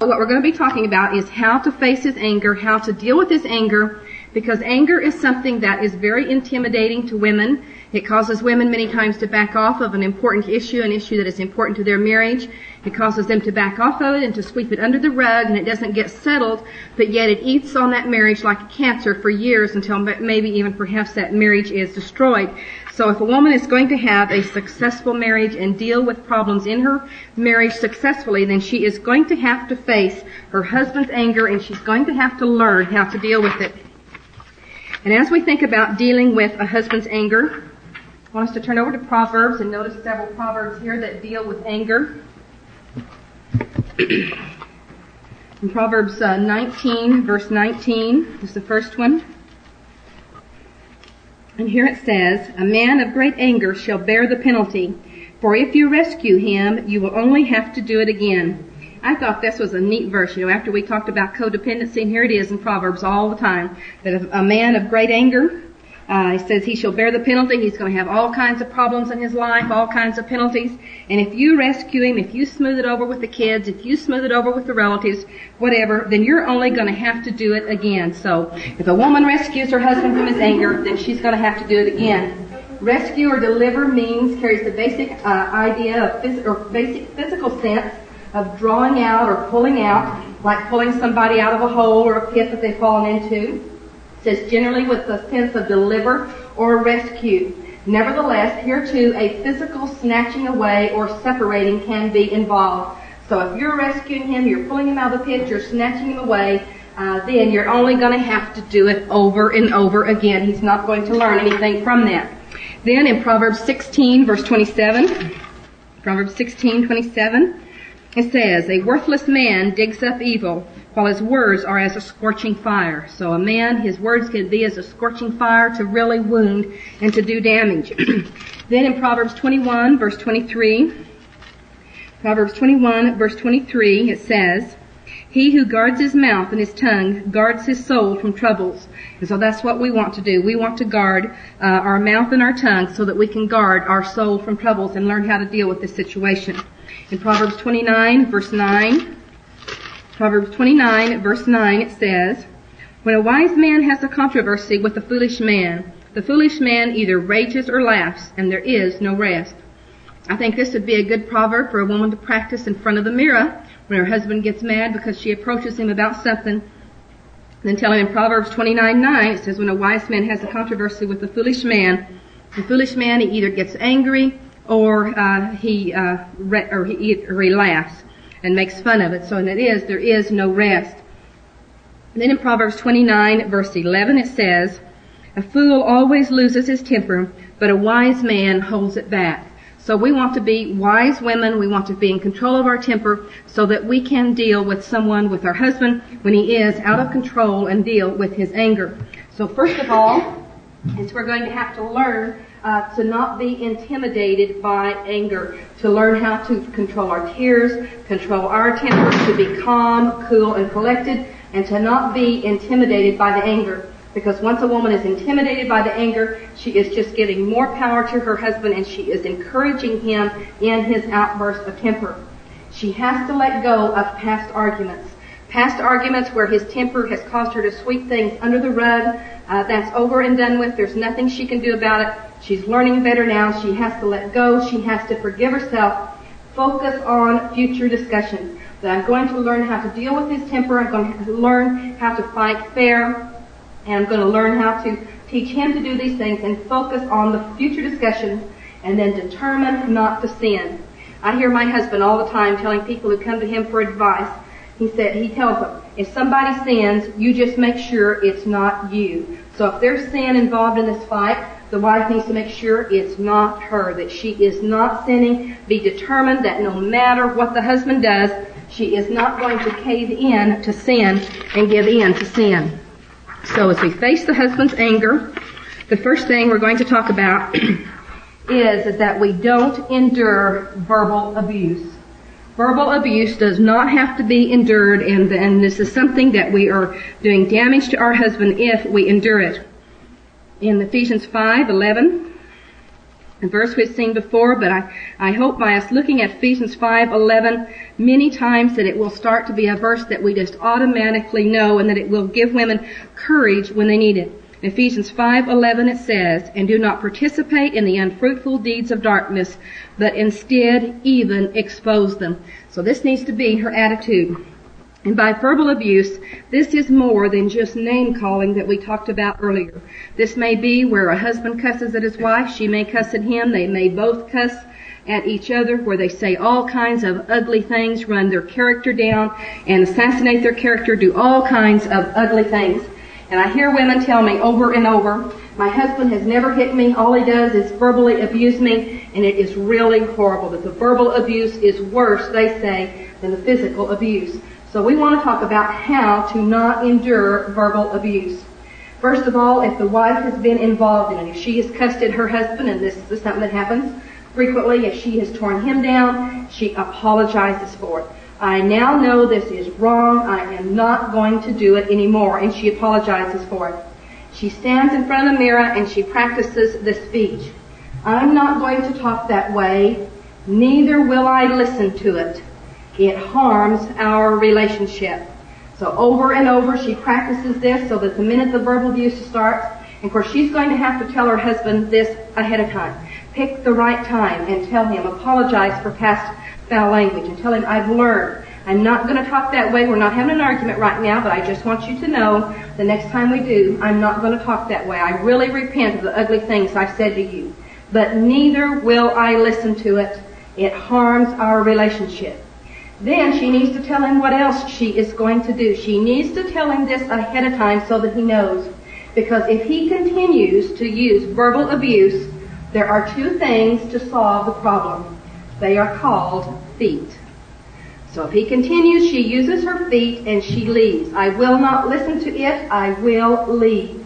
What we're going to be talking about is how to face his anger, how to deal with his anger, because anger is something that is very intimidating to women. It causes women many times to back off of an important issue, an issue that is important to their marriage. It causes them to back off of it and to sweep it under the rug, and it doesn't get settled, but yet it eats on that marriage like a cancer for years until maybe even perhaps that marriage is destroyed. So if a woman is going to have a successful marriage and deal with problems in her marriage successfully, then she is going to have to face her husband's anger, and she's going to have to learn how to deal with it. And as we think about dealing with a husband's anger, I want us to turn over to Proverbs and notice several Proverbs here that deal with anger. In Proverbs 19, verse 19 is the first one. And here it says, "A man of great anger shall bear the penalty, for if you rescue him, you will only have to do it again." I thought this was a neat verse, after we talked about codependency, and here it is in Proverbs all the time, that a man of great anger, it says he shall bear the penalty. He's going to have all kinds of problems in his life, all kinds of penalties. And if you rescue him, if you smooth it over with the kids, if you smooth it over with the relatives, whatever, then you're only going to have to do it again. So if a woman rescues her husband from his anger, then she's going to have to do it again. Rescue or deliver carries the basic idea of basic physical sense of drawing out or pulling out, like pulling somebody out of a hole or a pit that they've fallen into. It says generally with the sense of deliver or rescue. Nevertheless, here too, a physical snatching away or separating can be involved. So if you're rescuing him, you're pulling him out of the pit, you're snatching him away, then you're only going to have to do it over and over again. He's not going to learn anything from that. Then in Proverbs 16, verse 27, Proverbs 16:27, it says, "A worthless man digs up evil, while his words are as a scorching fire." So a man, his words can be as a scorching fire to really wound and to do damage. Then in Proverbs 21, verse 23, Proverbs 21, verse 23, it says, "He who guards his mouth and his tongue guards his soul from troubles." And so that's what we want to do. We want to guard our mouth and our tongue so that we can guard our soul from troubles and learn how to deal with this situation. In Proverbs 29, verse 9, Proverbs 29, verse 9, it says, "When a wise man has a controversy with a foolish man, the foolish man either rages or laughs, and there is no rest." I think this would be a good proverb for a woman to practice in front of the mirror when her husband gets mad because she approaches him about something. Then tell him in Proverbs 29:9, it says, "When a wise man has a controversy with a foolish man, the foolish man, he either gets angry or he laughs and makes fun of it." So there is no rest. And then in Proverbs 29, verse 11, it says, "A fool always loses his temper, but a wise man holds it back." So we want to be wise women. We want to be in control of our temper so that we can deal with someone, with our husband, when he is out of control and deal with his anger. So first of all, we're going to have to learn to not be intimidated by anger, to learn how to control our tears, control our temper, to be calm, cool, and collected, and to not be intimidated by the anger. Because once a woman is intimidated by the anger, she is just giving more power to her husband, and she is encouraging him in his outburst of temper. She has to let go of past arguments. Past arguments where his temper has caused her to sweep things under the rug, that's over and done with. There's nothing she can do about it. She's learning better now. She has to let go. She has to forgive herself. Focus on future discussions. That I'm going to learn how to deal with his temper. I'm going to learn how to fight fair. And I'm going to learn how to teach him to do these things and focus on the future discussions and then determine not to sin. I hear my husband all the time telling people who come to him for advice. He tells them, if somebody sins, you just make sure it's not you. So if there's sin involved in this fight, the wife needs to make sure it's not her, that she is not sinning. Be determined that no matter what the husband does, she is not going to cave in to sin and give in to sin. So as we face the husband's anger, the first thing we're going to talk about is that we don't endure verbal abuse. Verbal abuse does not have to be endured, and this is something that we are doing damage to our husband if we endure it. In Ephesians 5:11, a verse we've seen before, but I hope by us looking at Ephesians 5:11 many times that it will start to be a verse that we just automatically know, and that it will give women courage when they need it. In Ephesians 5:11 it says, "And do not participate in the unfruitful deeds of darkness, but instead even expose them." So this needs to be her attitude. And by verbal abuse, this is more than just name-calling that we talked about earlier. This may be where a husband cusses at his wife, she may cuss at him, they may both cuss at each other, where they say all kinds of ugly things, run their character down, and assassinate their character, do all kinds of ugly things. And I hear women tell me over and over, my husband has never hit me, all he does is verbally abuse me, and it is really horrible. That the verbal abuse is worse, they say, than the physical abuse. So we want to talk about how to not endure verbal abuse. First of all, if the wife has been involved in it, if she has cussed at her husband, and this is something that happens frequently, if she has torn him down, she apologizes for it. I now know this is wrong, I am not going to do it anymore, and she apologizes for it. She stands in front of the mirror and she practices this speech. I'm not going to talk that way, neither will I listen to it. It harms our relationship. So over and over she practices this so that the minute the verbal abuse starts, and of course she's going to have to tell her husband this ahead of time. Pick the right time and tell him, apologize for past foul language, and tell him, I've learned. I'm not going to talk that way. We're not having an argument right now, but I just want you to know the next time we do, I'm not going to talk that way. I really repent of the ugly things I said to you. But neither will I listen to it. It harms our relationship. Then she needs to tell him what else she is going to do. She needs to tell him this ahead of time so that he knows. Because if he continues to use verbal abuse, there are two things to solve the problem. They are called feet. So if he continues, she uses her feet and she leaves. I will not listen to it. I will leave.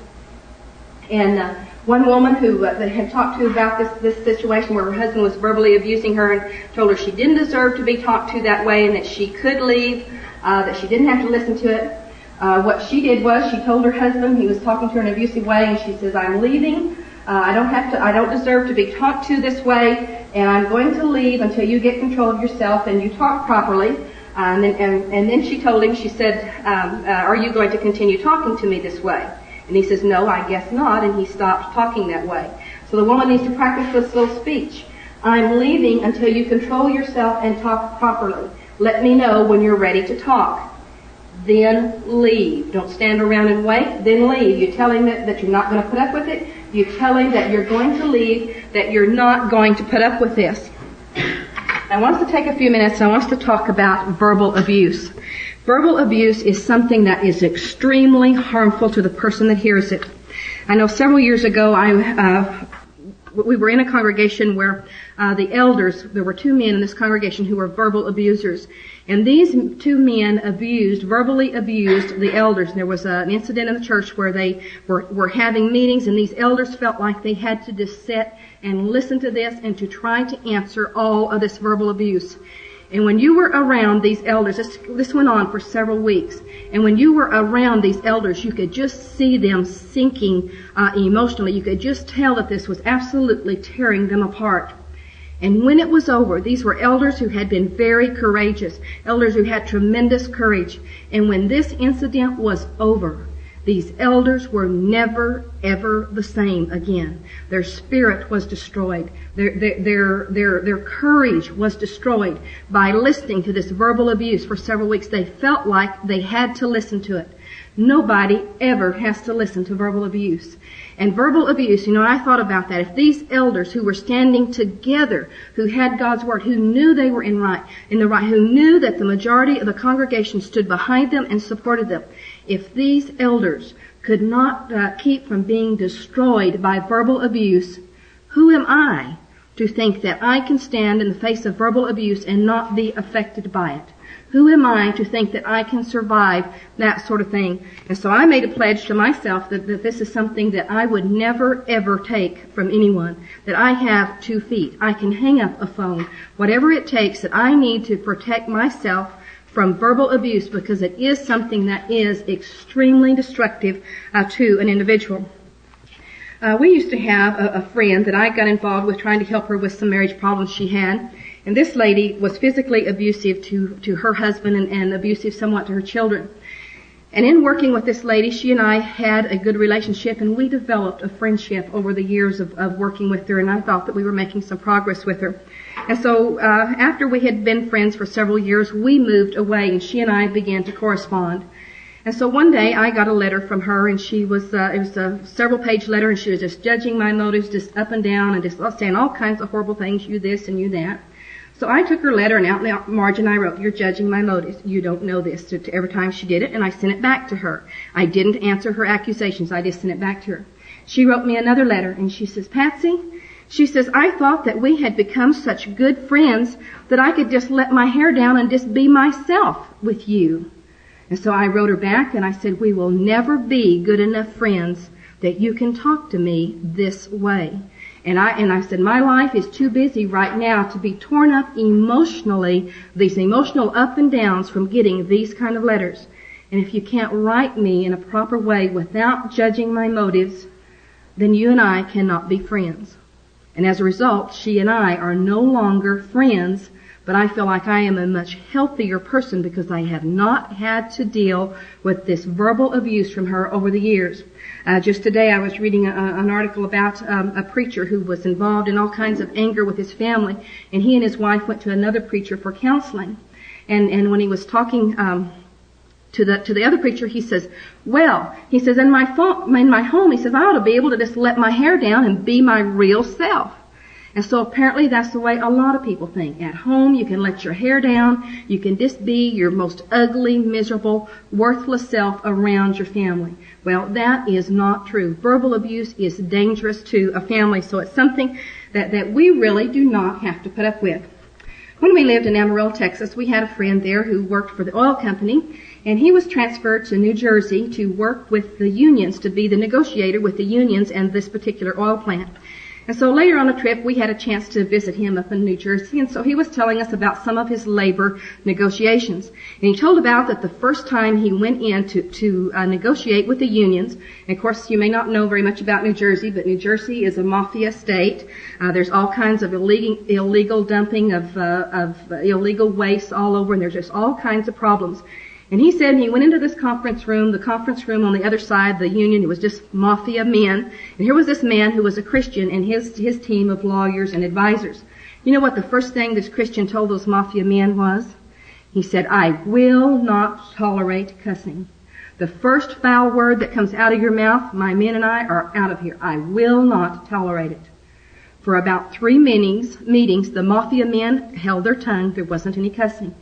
And one woman who they had talked to about this situation where her husband was verbally abusing her and told her she didn't deserve to be talked to that way and that she could leave, that she didn't have to listen to it. What she did was she told her husband, he was talking to her in an abusive way, and she says, I'm leaving. I don't deserve to be talked to this way, and I'm going to leave until you get control of yourself and you talk properly. And then she told him, she said, are you going to continue talking to me this way? And he says, no, I guess not, and he stopped talking that way. So the woman needs to practice this little speech. I'm leaving until you control yourself and talk properly. Let me know when you're ready to talk. Then leave. Don't stand around and wait, then leave. You tell him that you're not going to put up with it. You tell him that you're going to leave, that you're not going to put up with this. I want us to take a few minutes and I want us to talk about verbal abuse. Verbal abuse is something that is extremely harmful to the person that hears it. I know several years ago we were in a congregation where the elders, there were two men in this congregation who were verbal abusers. And these two men verbally abused the elders. And there was an incident in the church where they were having meetings, and these elders felt like they had to just sit and listen to this and to try to answer all of this verbal abuse. And when you were around these elders, this went on for several weeks, and when you were around these elders, you could just see them sinking emotionally. You could just tell that this was absolutely tearing them apart. And when it was over, these were elders who had been very courageous, elders who had tremendous courage. And when this incident was over, these elders were never, ever the same again. Their spirit was destroyed. Their courage was destroyed by listening to this verbal abuse for several weeks. They felt like they had to listen to it. Nobody ever has to listen to verbal abuse. And verbal abuse, I thought about that. If these elders who were standing together, who had God's Word, who knew they were in the right, who knew that the majority of the congregation stood behind them and supported them, if these elders could not keep from being destroyed by verbal abuse, who am I to think that I can stand in the face of verbal abuse and not be affected by it? Who am I to think that I can survive that sort of thing? And so I made a pledge to myself that this is something that I would never, ever take from anyone, that I have 2 feet. I can hang up a phone, whatever it takes, that I need to protect myself from verbal abuse, because it is something that is extremely destructive to an individual. We used to have a friend that I got involved with trying to help her with some marriage problems she had. And this lady was physically abusive to her husband and abusive somewhat to her children. And in working with this lady, she and I had a good relationship, and we developed a friendship over the years of working with her, and I thought that we were making some progress with her. And so after we had been friends for several years, we moved away, and she and I began to correspond. And so one day I got a letter from her, and she was, it was a several-page letter, and she was just judging my motives just up and down and just saying all kinds of horrible things, you this and you that. So I took her letter, and out in the margin I wrote, "You're judging my motives. You don't know this," to every time she did it, and I sent it back to her. I didn't answer her accusations. I just sent it back to her. She wrote me another letter, and she says, "Patsy," she says, "I thought that we had become such good friends that I could just let my hair down and just be myself with you." And so I wrote her back, and I said, "We will never be good enough friends that you can talk to me this way." And I said, "My life is too busy right now to be torn up emotionally, these emotional up and downs from getting these kind of letters. And if you can't write me in a proper way without judging my motives, then you and I cannot be friends." And as a result, she and I are no longer friends, but I feel like I am a much healthier person because I have not had to deal with this verbal abuse from her over the years. Just today I was reading an article about a preacher who was involved in all kinds of anger with his family, and he and his wife went to another preacher for counseling. And when he was talking to the other preacher, he says, "Well," he says, in my home, he says, "I ought to be able to just let my hair down and be my real self." And so apparently that's the way a lot of people think. At home, you can let your hair down. You can just be your most ugly, miserable, worthless self around your family. Well, that is not true. Verbal abuse is dangerous to a family, so it's something that we really do not have to put up with. When we lived in Amarillo, Texas, we had a friend there who worked for the oil company, and he was transferred to New Jersey to work with the unions, to be the negotiator with the unions and this particular oil plant. And so later on the trip, we had a chance to visit him up in New Jersey, and so he was telling us about some of his labor negotiations. And he told about that the first time he went in to negotiate with the unions, and of course you may not know very much about New Jersey, but New Jersey is a mafia state. There's all kinds of illegal dumping of illegal waste all over, and there's just all kinds of problems. And he said he went into this conference room, the conference room on the other side, the union, it was just mafia men. And here was this man who was a Christian and his team of lawyers and advisors. You know what the first thing this Christian told those mafia men was? He said, "I will not tolerate cussing. The first foul word that comes out of your mouth, my men and I are out of here. I will not tolerate it." For about 3 meetings, the mafia men held their tongue. There wasn't any cussing.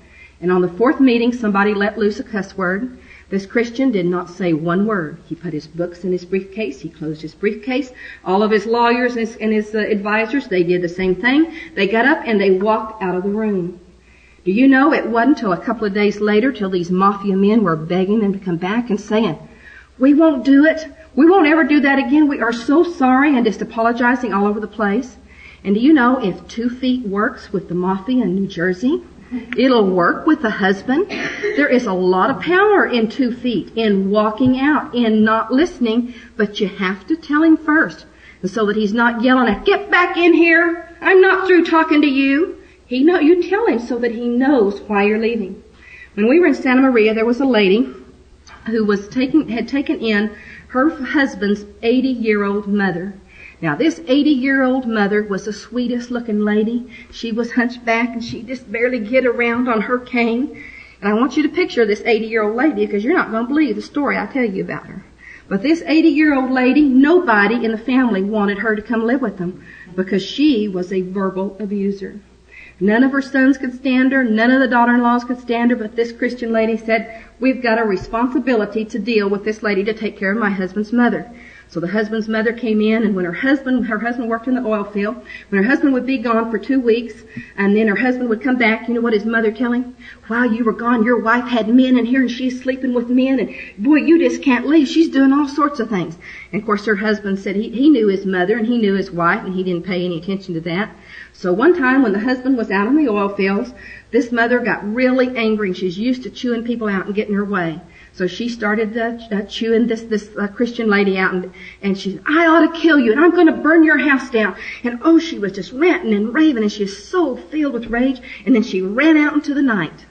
And on the 4th meeting, somebody let loose a cuss word. This Christian did not say one word. He put his books in his briefcase. He closed his briefcase. All of his lawyers and his advisors, they did the same thing. They got up and they walked out of the room. Do you know, it wasn't until a couple of days later till these mafia men were begging them to come back and saying, "We won't do it. We won't ever do that again. We are so sorry," and just apologizing all over the place. And do you know, if 2 feet works with the mafia in New Jersey, it'll work with the husband. There is a lot of power in 2 feet, in walking out, in not listening, but you have to tell him first. And so that he's not yelling at, "Get back in here. I'm not through talking to you." You tell him so that he knows why you're leaving. When we were in Santa Maria, there was a lady who had taken in her husband's 80-year-old mother. Now, this 80-year-old mother was the sweetest looking lady. She was hunchback and she just barely get around on her cane. And I want you to picture this 80-year-old lady because you're not going to believe the story I tell you about her. But this 80-year-old lady, nobody in the family wanted her to come live with them because she was a verbal abuser. None of her sons could stand her. None of the daughter-in-laws could stand her. But this Christian lady said, "We've got a responsibility to deal with this lady to take care of my husband's mother." So the husband's mother came in, and when her husband worked in the oil field, when her husband would be gone for 2 weeks, and then her husband would come back, you know what his mother tell him? "While you were gone, your wife had men in here, and she's sleeping with men, and boy, you just can't leave. She's doing all sorts of things." And of course her husband said he knew his mother, and he knew his wife, and he didn't pay any attention to that. So one time when the husband was out in the oil fields, this mother got really angry, and she's used to chewing people out and getting her way. So she started chewing this Christian lady out, and she said, I ought to kill you, and I'm going to burn your house down. And oh, she was just ranting and raving, and she was so filled with rage. And then she ran out into the night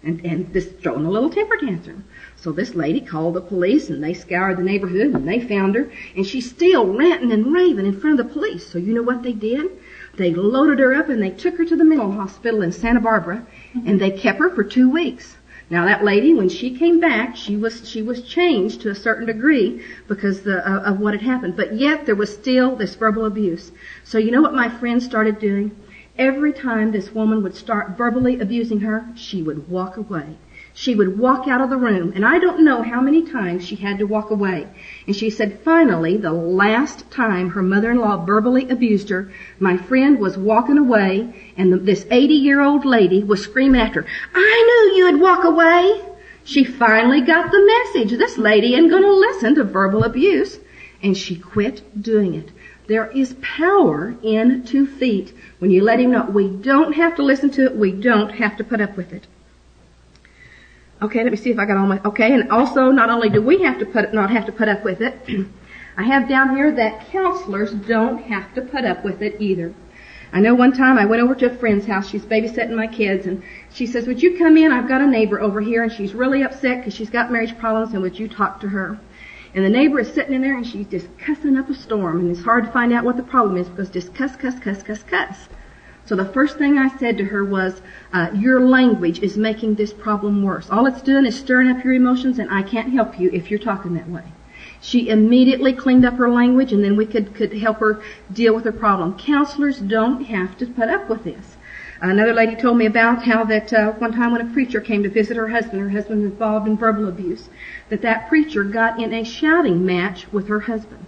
and just throwing a little temper tantrum. So this lady called the police, and they scoured the neighborhood, and they found her, and she's still ranting and raving in front of the police. So you know what they did? They loaded her up, and they took her to the mental hospital in Santa Barbara, and they kept her for 2 weeks. Now that lady, when she came back, she was changed to a certain degree because of what had happened. But yet there was still this verbal abuse. So you know what my friend started doing? Every time this woman would start verbally abusing her, she would walk away. She would walk out of the room, and I don't know how many times she had to walk away. And she said finally, the last time her mother-in-law verbally abused her, my friend was walking away, and this 80-year-old lady was screaming after her, I knew you'd walk away. She finally got the message. This lady ain't going to listen to verbal abuse, and she quit doing it. There is power in 2 feet when you let him know. We don't have to listen to it. We don't have to put up with it. Okay, let me see if I got all my, okay, and also not only do we have to not have to put up with it, I have down here that counselors don't have to put up with it either. I know one time I went over to a friend's house, she's babysitting my kids, and she says, would you come in? I've got a neighbor over here, and she's really upset because she's got marriage problems, and would you talk to her? And the neighbor is sitting in there, and she's just cussing up a storm, and it's hard to find out what the problem is because just cuss, cuss, cuss, cuss, cuss. So the first thing I said to her was, your language is making this problem worse. All it's doing is stirring up your emotions, and I can't help you if you're talking that way. She immediately cleaned up her language, and then we could help her deal with her problem. Counselors don't have to put up with this. Another lady told me about how that one time when a preacher came to visit her husband was involved in verbal abuse, that preacher got in a shouting match with her husband.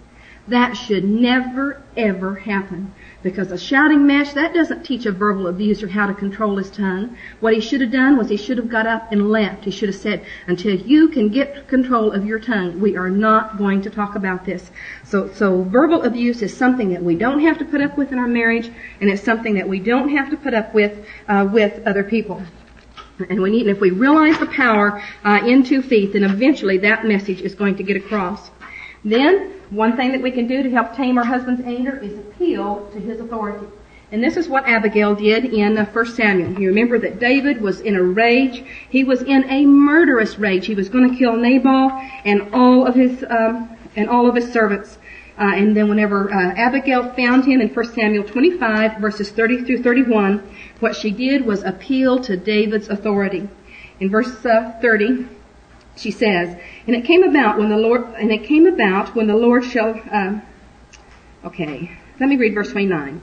That should never, ever happen. Because a shouting match, that doesn't teach a verbal abuser how to control his tongue. What he should have done was he should have got up and left. He should have said, until you can get control of your tongue, we are not going to talk about this. So verbal abuse is something that we don't have to put up with in our marriage, and it's something that we don't have to put up with other people. And if we realize the power in 2 feet, then eventually that message is going to get across. Then, one thing that we can do to help tame our husband's anger is appeal to his authority. And this is what Abigail did in 1 Samuel. You remember that David was in a rage. He was in a murderous rage. He was going to kill Nabal and all of his servants. And then whenever Abigail found him in 1 Samuel 25, verses 30 through 31, what she did was appeal to David's authority. In verse 30, she says, and it came about when the Lord shall, okay, let me read verse 29.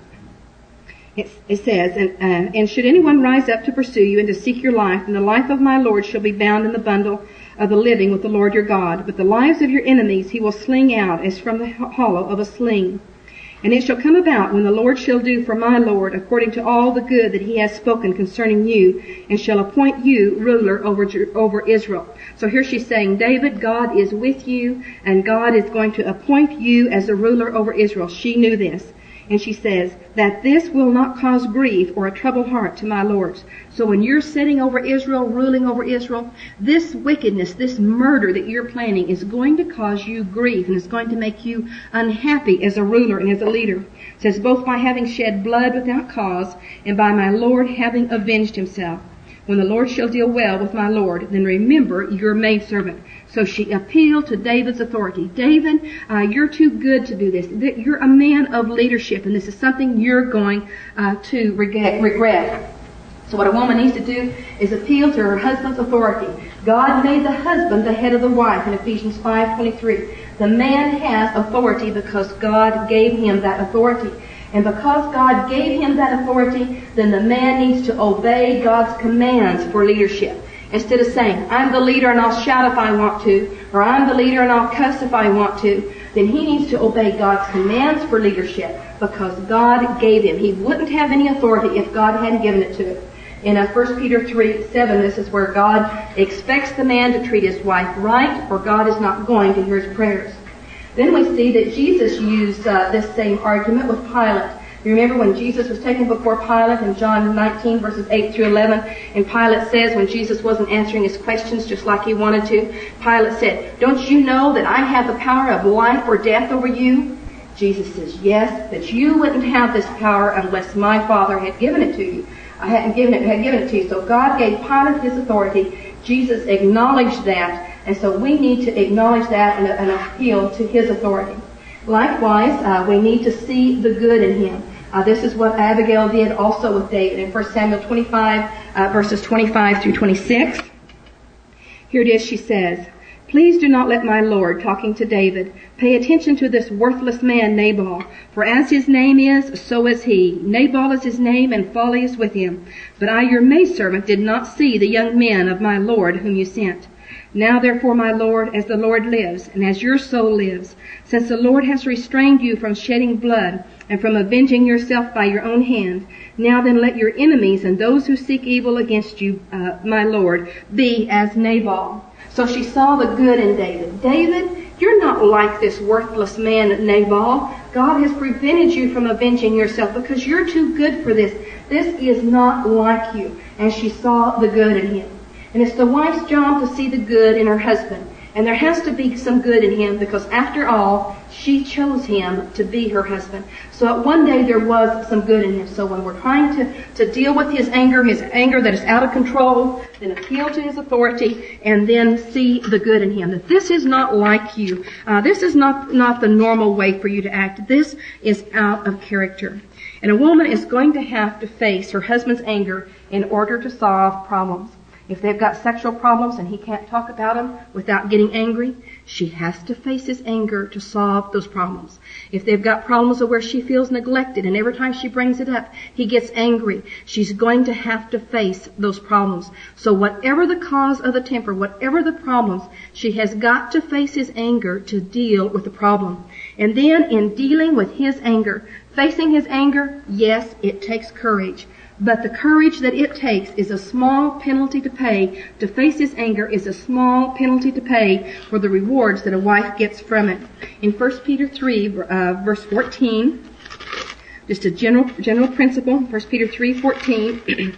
It says, and should anyone rise up to pursue you and to seek your life, then the life of my Lord shall be bound in the bundle of the living with the Lord your God. But the lives of your enemies he will sling out as from the hollow of a sling. And it shall come about when the Lord shall do for my Lord according to all the good that he has spoken concerning you, and shall appoint you ruler over Israel. So here she's saying, David, God is with you, and God is going to appoint you as a ruler over Israel. She knew this. And she says that this will not cause grief or a troubled heart to my lords. So when you're sitting over Israel, ruling over Israel, this wickedness, this murder that you're planning is going to cause you grief, and it's going to make you unhappy as a ruler and as a leader. It says, both by having shed blood without cause, and by my Lord having avenged himself. When the Lord shall deal well with my Lord, then remember your maidservant. So she appealed to David's authority. David, you're too good to do this. You're a man of leadership, and this is something you're going to regret. So what a woman needs to do is appeal to her husband's authority. God made the husband the head of the wife in Ephesians 5:23. The man has authority because God gave him that authority. And because God gave him that authority, then the man needs to obey God's commands for leadership. Instead of saying, I'm the leader and I'll shout if I want to, or I'm the leader and I'll cuss if I want to, then he needs to obey God's commands for leadership because God gave him. He wouldn't have any authority if God hadn't given it to him. In 1 Peter 3:7, this is where God expects the man to treat his wife right, or God is not going to hear his prayers. Then we see that Jesus used this same argument with Pilate. You remember when Jesus was taken before Pilate in John 19 verses 8 through 11, and Pilate says when Jesus wasn't answering his questions just like he wanted to, Pilate said, "Don't you know that I have the power of life or death over you?" Jesus says, "Yes, but you wouldn't have this power unless my Father had given it to you. I hadn't given it to you." So God gave Pilate his authority. Jesus acknowledged that, and so we need to acknowledge that and appeal to his authority. Likewise, we need to see the good in him. This is what Abigail did also with David in 1 Samuel 25, verses 25 through 26. Here it is, she says, "Please do not let my Lord," talking to David, "pay attention to this worthless man Nabal, for as his name is, so is he. Nabal is his name, and folly is with him. But I, your maidservant, did not see the young men of my Lord whom you sent. Now therefore, my Lord, as the Lord lives, and as your soul lives, since the Lord has restrained you from shedding blood, and from avenging yourself by your own hand, now then let your enemies and those who seek evil against you, my Lord, be as Nabal." So she saw the good in David. David, you're not like this worthless man Nabal. God has prevented you from avenging yourself because you're too good for this. This is not like you. And she saw the good in him. And it's the wife's job to see the good in her husband. And there has to be some good in him because after all, she chose him to be her husband. So one day there was some good in him. So when we're trying to deal with his anger that is out of control, then appeal to his authority and then see the good in him. That this is not like you. This is not the normal way for you to act. This is out of character. And a woman is going to have to face her husband's anger in order to solve problems. If they've got sexual problems and he can't talk about them without getting angry, she has to face his anger to solve those problems. If they've got problems where she feels neglected and every time she brings it up, he gets angry, she's going to have to face those problems. So whatever the cause of the temper, whatever the problems, she has got to face his anger to deal with the problem. And then in dealing with his anger, facing his anger, yes, it takes courage. But the courage that it takes is a small penalty to pay. To face his anger is a small penalty to pay for the rewards that a wife gets from it. In 1 Peter 3, verse 14, just a general principle, 1 Peter 3:14,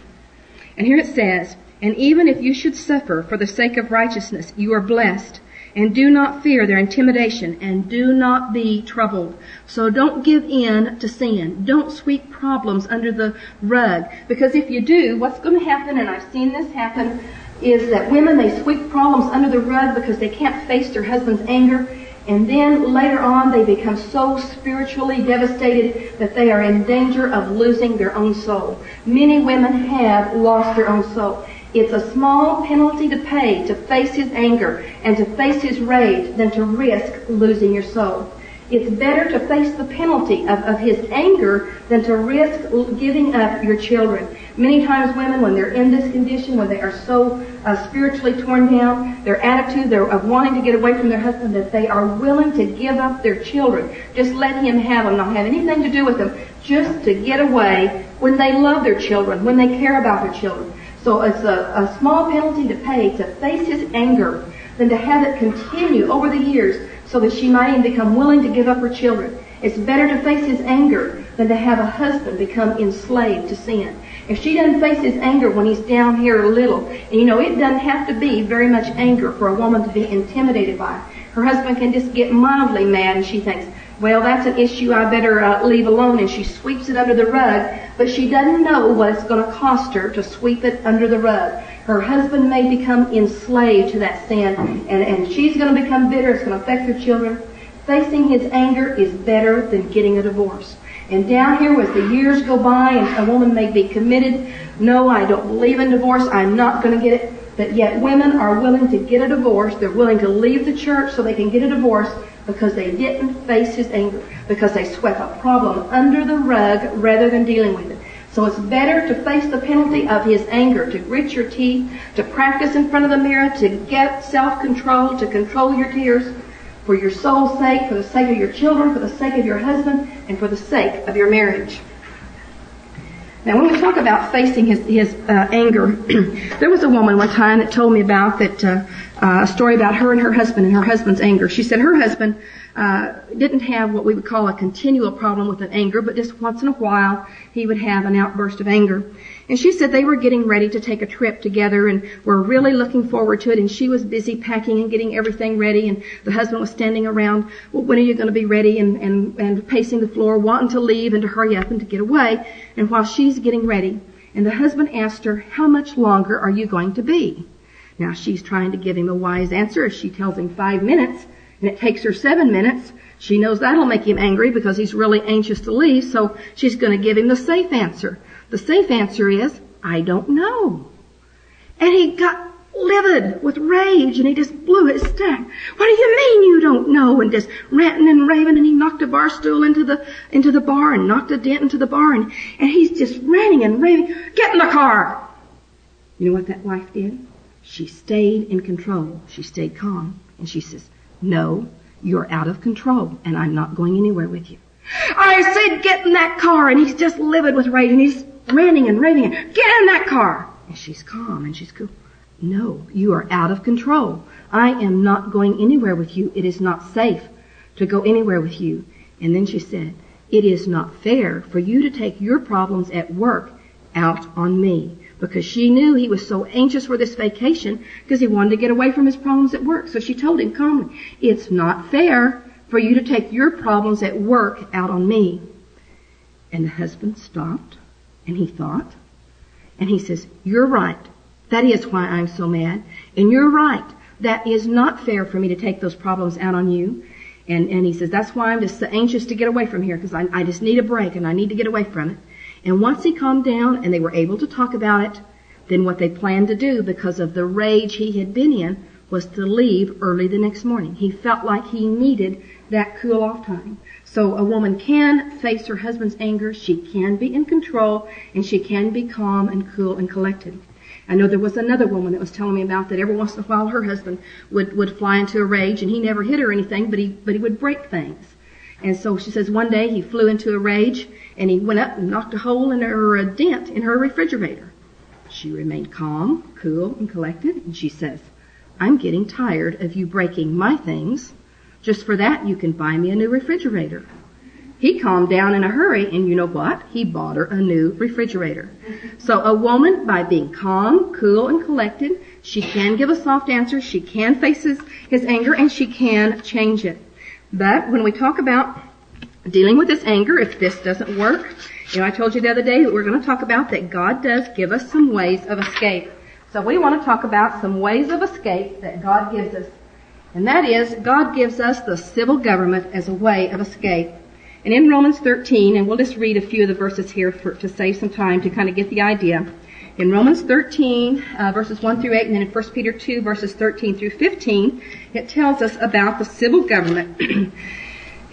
and here it says, "And even if you should suffer for the sake of righteousness, you are blessed. And do not fear their intimidation, and do not be troubled." So don't give in to sin. Don't sweep problems under the rug. Because if you do, what's going to happen, and I've seen this happen, is that women, they sweep problems under the rug because they can't face their husband's anger. And then later on, they become so spiritually devastated that they are in danger of losing their own soul. Many women have lost their own soul. It's a small penalty to pay to face his anger and to face his rage than to risk losing your soul. It's better to face the penalty of his anger than to risk giving up your children. Many times women, when they're in this condition, when they are so spiritually torn down, their attitude of wanting to get away from their husband, that they are willing to give up their children. Just let him have them, not have anything to do with them, just to get away when they love their children, when they care about their children. So it's a small penalty to pay to face his anger than to have it continue over the years so that she might even become willing to give up her children. It's better to face his anger than to have a husband become enslaved to sin. If she doesn't face his anger when he's down here a little, and it doesn't have to be very much anger for a woman to be intimidated by. Her husband can just get mildly mad and she thinks, well, that's an issue I better leave alone, and she sweeps it under the rug, but she doesn't know what it's going to cost her to sweep it under the rug. Her husband may become enslaved to that sin, and she's going to become bitter. It's going to affect her children. Facing his anger is better than getting a divorce. And down here, as the years go by, and a woman may be committed, no, I don't believe in divorce, I'm not going to get it, but yet women are willing to get a divorce. They're willing to leave the church so they can get a divorce, because they didn't face his anger, because they swept a problem under the rug rather than dealing with it. So it's better to face the penalty of his anger, to grit your teeth, to practice in front of the mirror, to get self-control, to control your tears, for your soul's sake, for the sake of your children, for the sake of your husband, and for the sake of your marriage. Now, when we talk about facing his anger, there was a woman one time that told me about that a story about her and her husband's anger. She said her husband didn't have what we would call a continual problem with an anger, but just once in a while he would have an outburst of anger. And she said they were getting ready to take a trip together and were really looking forward to it, and she was busy packing and getting everything ready, and the husband was standing around, well, when are you going to be ready, and pacing the floor, wanting to leave and to hurry up and to get away. And while she's getting ready, and the husband asked her, how much longer are you going to be? Now she's trying to give him a wise answer as she tells him 5 minutes, and it takes her 7 minutes. She knows that'll make him angry because he's really anxious to leave, so she's going to give him the safe answer. The safe answer is, I don't know. And he got livid with rage, and he just blew his stack. What do you mean you don't know? And just ranting and raving, and he knocked a bar stool into the bar and knocked a dent into the bar, and he's just ranting and raving. Get in the car! You know what that wife did? She stayed in control. She stayed calm, and she says, no, you're out of control, and I'm not going anywhere with you. I said get in that car, and he's just livid with rage, and he's ranting and raving. Get in that car! And she's calm, and she's cool. No, you are out of control. I am not going anywhere with you. It is not safe to go anywhere with you. And then she said, it is not fair for you to take your problems at work out on me. Because she knew he was so anxious for this vacation because he wanted to get away from his problems at work. So she told him calmly, it's not fair for you to take your problems at work out on me. And the husband stopped, and he thought, and he says, you're right. That is why I'm so mad. And you're right. That is not fair for me to take those problems out on you. And he says, that's why I'm just so anxious to get away from here, because I just need a break and I need to get away from it. And once he calmed down and they were able to talk about it, then what they planned to do, because of the rage he had been in, was to leave early the next morning. He felt like he needed that cool-off time. So a woman can face her husband's anger, she can be in control, and she can be calm and cool and collected. I know there was another woman that was telling me about that every once in a while her husband would fly into a rage, and he never hit her or anything, but he would break things. And so she says one day he flew into a rage, and he went up and knocked a hole in her, a dent in her refrigerator. She remained calm, cool, and collected, and she says, I'm getting tired of you breaking my things. Just for that, you can buy me a new refrigerator. He calmed down in a hurry, and you know what? He bought her a new refrigerator. So a woman, by being calm, cool, and collected, she can give a soft answer, she can face his anger, and she can change it. But when we talk about dealing with this anger, if this doesn't work, I told you the other day that we're going to talk about that God does give us some ways of escape. So we want to talk about some ways of escape that God gives us. And that is, God gives us the civil government as a way of escape. And in Romans 13, and we'll just read a few of the verses here to save some time to kind of get the idea. In Romans 13, verses 1 through 8, and then in 1 Peter 2, verses 13 through 15, it tells us about the civil government.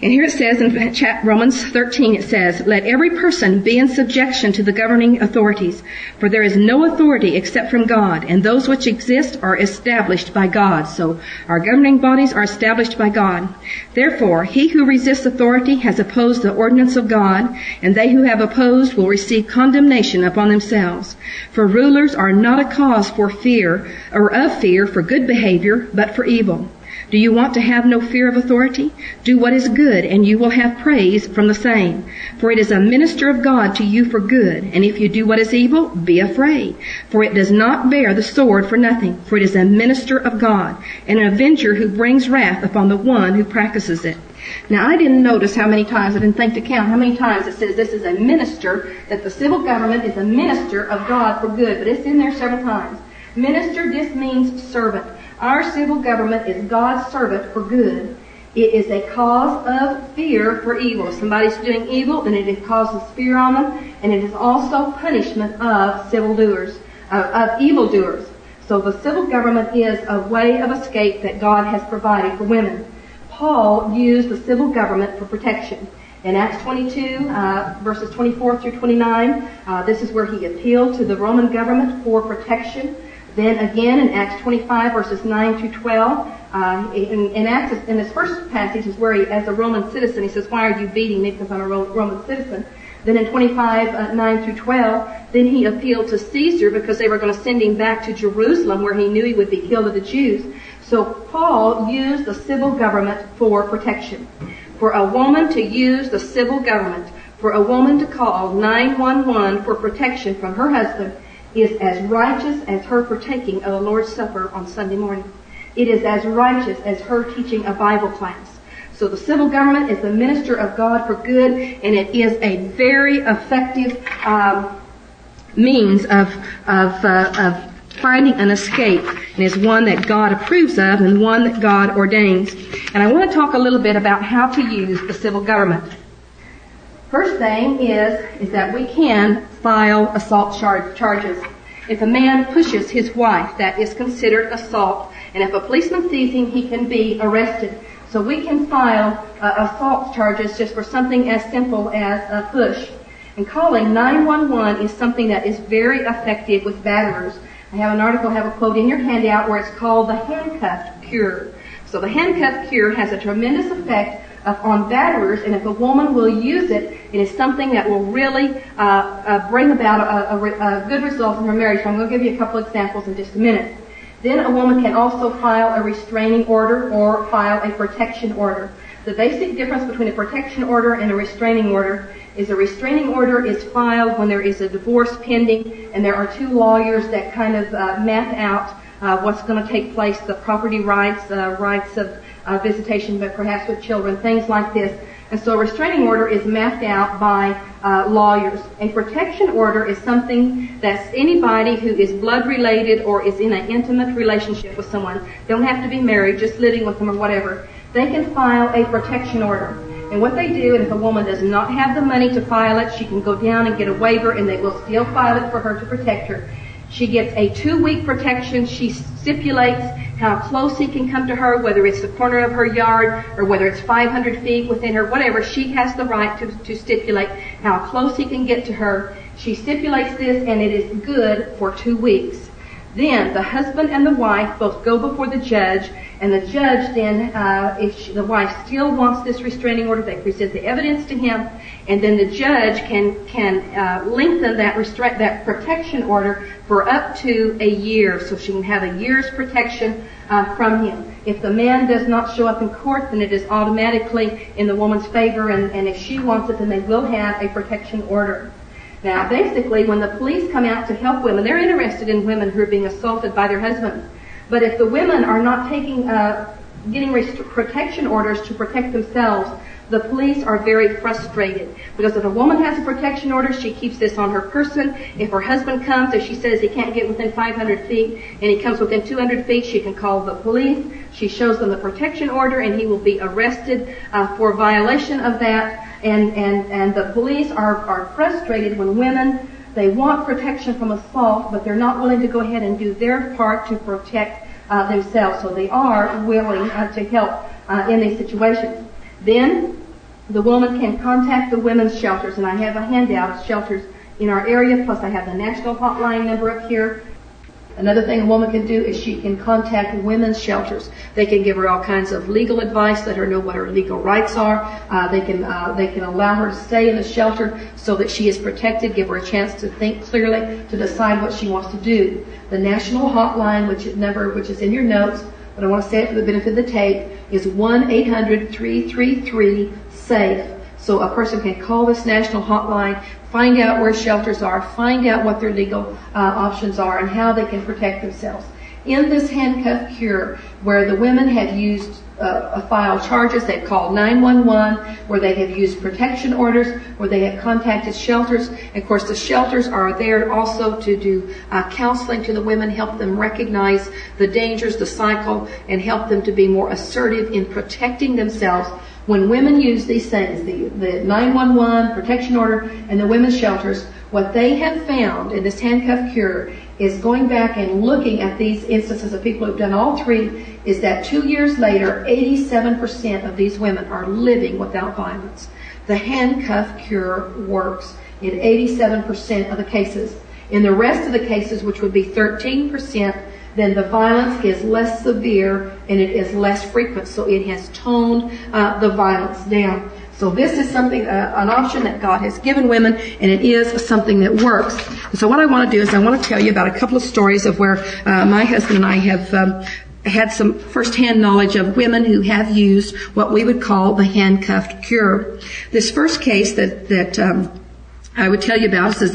And here it says in Romans 13, it says, let every person be in subjection to the governing authorities, for there is no authority except from God, and those which exist are established by God. So our governing bodies are established by God. Therefore, he who resists authority has opposed the ordinance of God, and they who have opposed will receive condemnation upon themselves. For rulers are not a cause for fear, or of fear for good behavior, but for evil. Do you want to have no fear of authority? Do what is good, and you will have praise from the same. For it is a minister of God to you for good, and if you do what is evil, be afraid. For it does not bear the sword for nothing, for it is a minister of God, and an avenger who brings wrath upon the one who practices it. Now, I didn't notice how many times, I didn't think to count how many times it says this is a minister, that the civil government is a minister of God for good, but it's in there several times. Minister just means servant. Our civil government is God's servant for good. It is a cause of fear for evil. If somebody's doing evil, then it causes fear on them, and it is also punishment of of evildoers. So the civil government is a way of escape that God has provided for women. Paul used the civil government for protection. In Acts 22, verses 24 through 29, this is where he appealed to the Roman government for protection. Then again in Acts 25, verses 9 through 12, in this first passage is where he, as a Roman citizen, he says, why are you beating me because I'm a Roman citizen? Then in 25, 9 through 12, then he appealed to Caesar because they were going to send him back to Jerusalem where he knew he would be killed of the Jews. So Paul used the civil government for protection. For a woman to use the civil government, for a woman to call 911 for protection from her husband is as righteous as her partaking of the Lord's Supper on Sunday morning. It is as righteous as her teaching a Bible class. So the civil government is the minister of God for good, and it is a very effective means of finding an escape, and is one that God approves of and one that God ordains. And I want to talk a little bit about how to use the civil government. First thing is that we can file assault charges. If a man pushes his wife, that is considered assault, and if a policeman sees him, he can be arrested. So we can file assault charges just for something as simple as a push. And calling 911 is something that is very effective with batterers. I have an article, I have a quote in your handout where it's called the Handcuff cure. So the Handcuff cure has a tremendous effect on batterers, and if a woman will use it, it is something that will really bring about a good result in her marriage. So I'm going to give you a couple examples in just a minute. Then a woman can also file a restraining order or file a protection order. The basic difference between a protection order and a restraining order is a restraining order is filed when there is a divorce pending, and there are two lawyers that kind of map out what's going to take place, the property rights, rights of visitation, but perhaps with children, things like this. And so a restraining order is mapped out by lawyers. A protection order is something that's anybody who is blood related or is in an intimate relationship with someone. They don't have to be married, just living with them or whatever. They can file a protection order. And what they do, and if a woman does not have the money to file it, she can go down and get a waiver, and they will still file it for her to protect her. She gets a 2-week protection. She stipulates how close he can come to her, whether it's the corner of her yard or whether it's 500 feet within her, whatever. She has the right to stipulate how close he can get to her. She stipulates this, and it is good for 2 weeks. Then the husband and the wife both go before the judge, and the judge then, if the wife still wants this restraining order, they present the evidence to him, and then the judge can lengthen that protection order for up to a year, so she can have a year's protection from him. If the man does not show up in court, then it is automatically in the woman's favor, and if she wants it, then they will have a protection order. Now, basically, when the police come out to help women, they're interested in women who are being assaulted by their husbands. But if the women are not getting protection orders to protect themselves, the police are very frustrated. Because if a woman has a protection order, she keeps this on her person. If her husband comes, if she says he can't get within 500 feet and he comes within 200 feet, she can call the police. She shows them the protection order, and he will be arrested for violation of that. And the police are frustrated when women, they want protection from assault, but they're not willing to go ahead and do their part to protect themselves. So they are willing to help in these situations. Then the woman can contact the women's shelters, and I have a handout of shelters in our area, plus I have the national hotline number up here. Another thing a woman can do is she can contact women's shelters. They can give her all kinds of legal advice, let her know what her legal rights are. They can allow her to stay in the shelter so that she is protected, give her a chance to think clearly, to decide what she wants to do. The national hotline, which is in your notes, but I want to say it for the benefit of the tape, is 1-800-333-SAFE. So a person can call this national hotline, find out where shelters are, find out what their legal options are, and how they can protect themselves. In this handcuff cure, where the women have used file charges, they've called 911, where they have used protection orders, where they have contacted shelters. And of course, the shelters are there also to do counseling to the women, help them recognize the dangers, the cycle, and help them to be more assertive in protecting themselves. When women use these things, the 911, protection order, and the women's shelters, what they have found in this handcuff cure is going back and looking at these instances of people who've done all three, is that 2 years later, 87% of these women are living without violence. The handcuff cure works in 87% of the cases. In the rest of the cases, which would be 13%, then the violence is less severe and it is less frequent. So it has toned the violence down. So this is something, an option that God has given women, and it is something that works. And so what I want to do is I want to tell you about a couple of stories of where my husband and I have had some first-hand knowledge of women who have used what we would call the handcuffed cure. This first case that I would tell you about is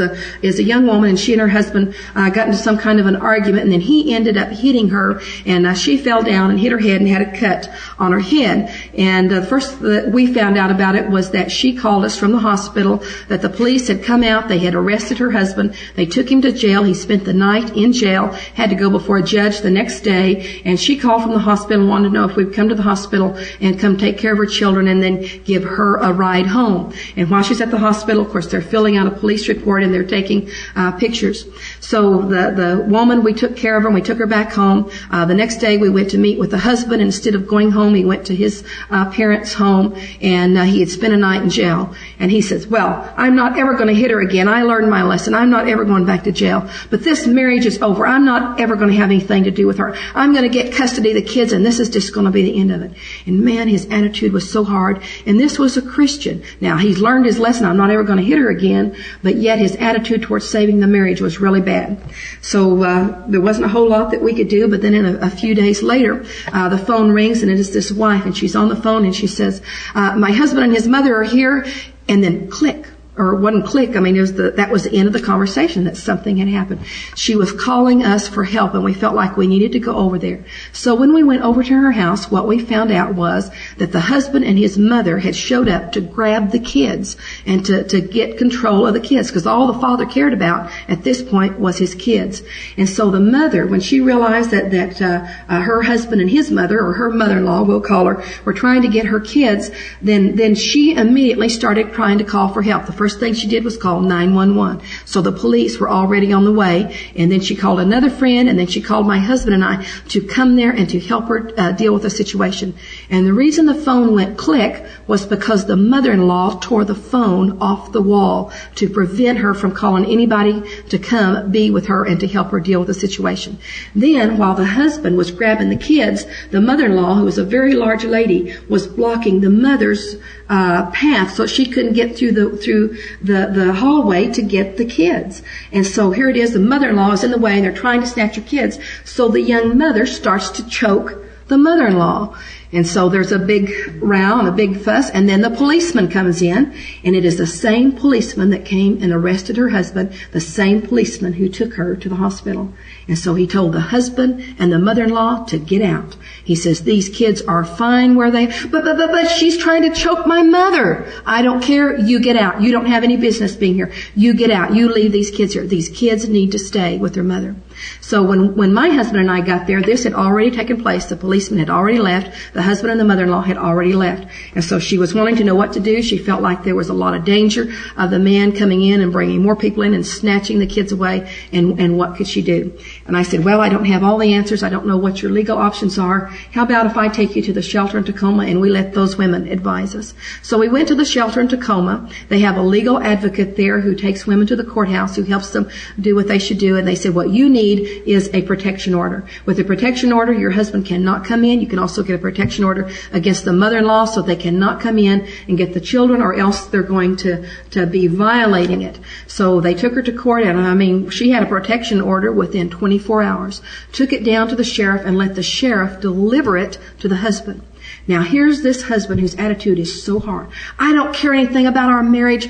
a young woman, and she and her husband got into some kind of an argument, and then he ended up hitting her, and she fell down and hit her head and had a cut on her head. And the first that we found out about it was that she called us from the hospital, that the police had come out, they had arrested her husband, they took him to jail, he spent the night in jail, had to go before a judge the next day, and she called from the hospital and wanted to know if we'd come to the hospital and come take care of her children and then give her a ride home. And while she's at the hospital, of course, they're filling out a police report and they're taking pictures. So the woman, we took care of her and we took her back home. The next day we went to meet with the husband. Instead of going home, he went to his parents' home, and he had spent a night in jail. And he says, well, I'm not ever going to hit her again. I learned my lesson. I'm not ever going back to jail. But this marriage is over. I'm not ever going to have anything to do with her. I'm going to get custody of the kids, and this is just going to be the end of it. And man, his attitude was so hard. And this was a Christian. Now, he's learned his lesson. I'm not ever going to hit her again. But yet his attitude towards saving the marriage was really bad. So there wasn't a whole lot that we could do. But then a few days later, the phone rings, and it is this wife, and she's on the phone, and she says, my husband and his mother are here. And then click. Or it wasn't click. I mean, that was the end of the conversation, that something had happened. She was calling us for help, and we felt like we needed to go over there. So when we went over to her house, what we found out was that the husband and his mother had showed up to grab the kids and to get control of the kids, because all the father cared about at this point was his kids. And so the mother, when she realized that her husband and his mother, or her mother-in-law, we'll call her, were trying to get her kids, then she immediately started trying to call for help. The first thing she did was call 911. So the police were already on the way, and then she called another friend, and then she called my husband and I to come there and to help her deal with the situation. And the reason the phone went click was because the mother-in-law tore the phone off the wall to prevent her from calling anybody to come be with her and to help her deal with the situation. Then, while the husband was grabbing the kids, the mother-in-law, who was a very large lady, was blocking the mother's path so she couldn't get through the hallway to get the kids. And so here it is, the mother-in-law is in the way, and they're trying to snatch her kids. So the young mother starts to choke the mother-in-law. And so there's a big row and a big fuss, and then the policeman comes in, and it is the same policeman that came and arrested her husband, the same policeman who took her to the hospital. And so he told the husband and the mother-in-law to get out. He says, these kids are fine where they, but she's trying to choke my mother. I don't care. You get out. You don't have any business being here. You get out. You leave these kids here. These kids need to stay with their mother. So when my husband and I got there, this had already taken place. The policeman had already left. The husband and the mother-in-law had already left. And so she was wanting to know what to do. She felt like there was a lot of danger of the man coming in and bringing more people in and snatching the kids away. And what could she do? And I said, well, I don't have all the answers. I don't know what your legal options are. How about if I take you to the shelter in Tacoma and we let those women advise us? So we went to the shelter in Tacoma. They have a legal advocate there who takes women to the courthouse, who helps them do what they should do. And they said, what you need is a protection order. With a protection order, your husband cannot come in. You can also get a protection order against the mother-in-law, so they cannot come in and get the children, or else they're going to be violating it. So they took her to court, and I mean, she had a protection order within 24 hours. Took it down to the sheriff and let the sheriff deliver it to the husband. Now here's this husband whose attitude is so hard. I don't care anything about our marriage.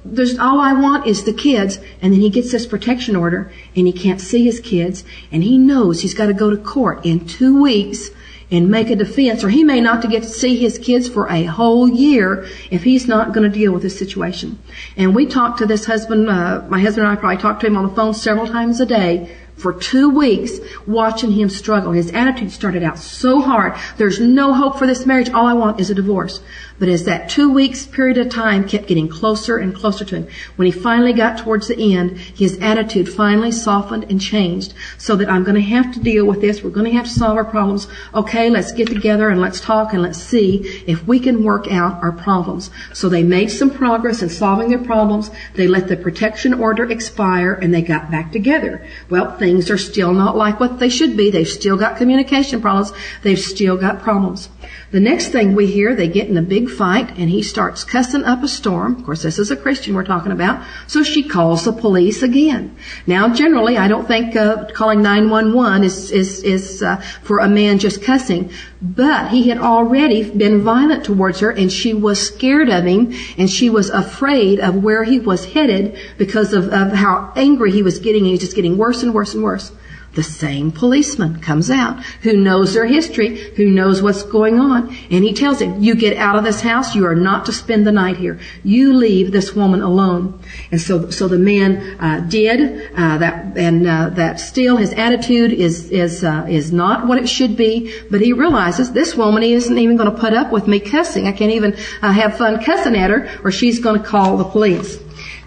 There's all I want is the kids. And then he gets this protection order, and he can't see his kids, and he knows he's got to go to court in 2 weeks and make a defense, or he may not get to see his kids for a whole year if he's not going to deal with this situation. And we talked to this husband, my husband and I probably talked to him on the phone several times a day for 2 weeks, watching him struggle. His attitude started out so hard. There's no hope for this marriage. All I want is a divorce. But as that 2 weeks period of time kept getting closer and closer to him, when he finally got towards the end, his attitude finally softened and changed, so that I'm going to have to deal with this. We're going to have to solve our problems. Okay, let's get together and let's talk and let's see if we can work out our problems. So they made some progress in solving their problems. They let the protection order expire, and they got back together. Well, things things are still not like what they should be. They've still got communication problems. They've still got problems. The next thing we hear, they get in a big fight, and he starts cussing up a storm. Of course, this is a Christian we're talking about. So she calls the police again. Now, generally, I don't think calling 911 is for a man just cussing. But he had already been violent towards her, and she was scared of him, and she was afraid of where he was headed because of how angry he was getting, and he was just getting worse and worse and worse. The same policeman comes out who knows their history, who knows what's going on, and he tells him, you get out of this house. You are not to spend the night here. You leave this woman alone. And so the man did that, and that still his attitude is not what it should be. But he realizes this woman isn't even going to put up with me cussing. I can't even have fun cussing at her, or she's going to call the police.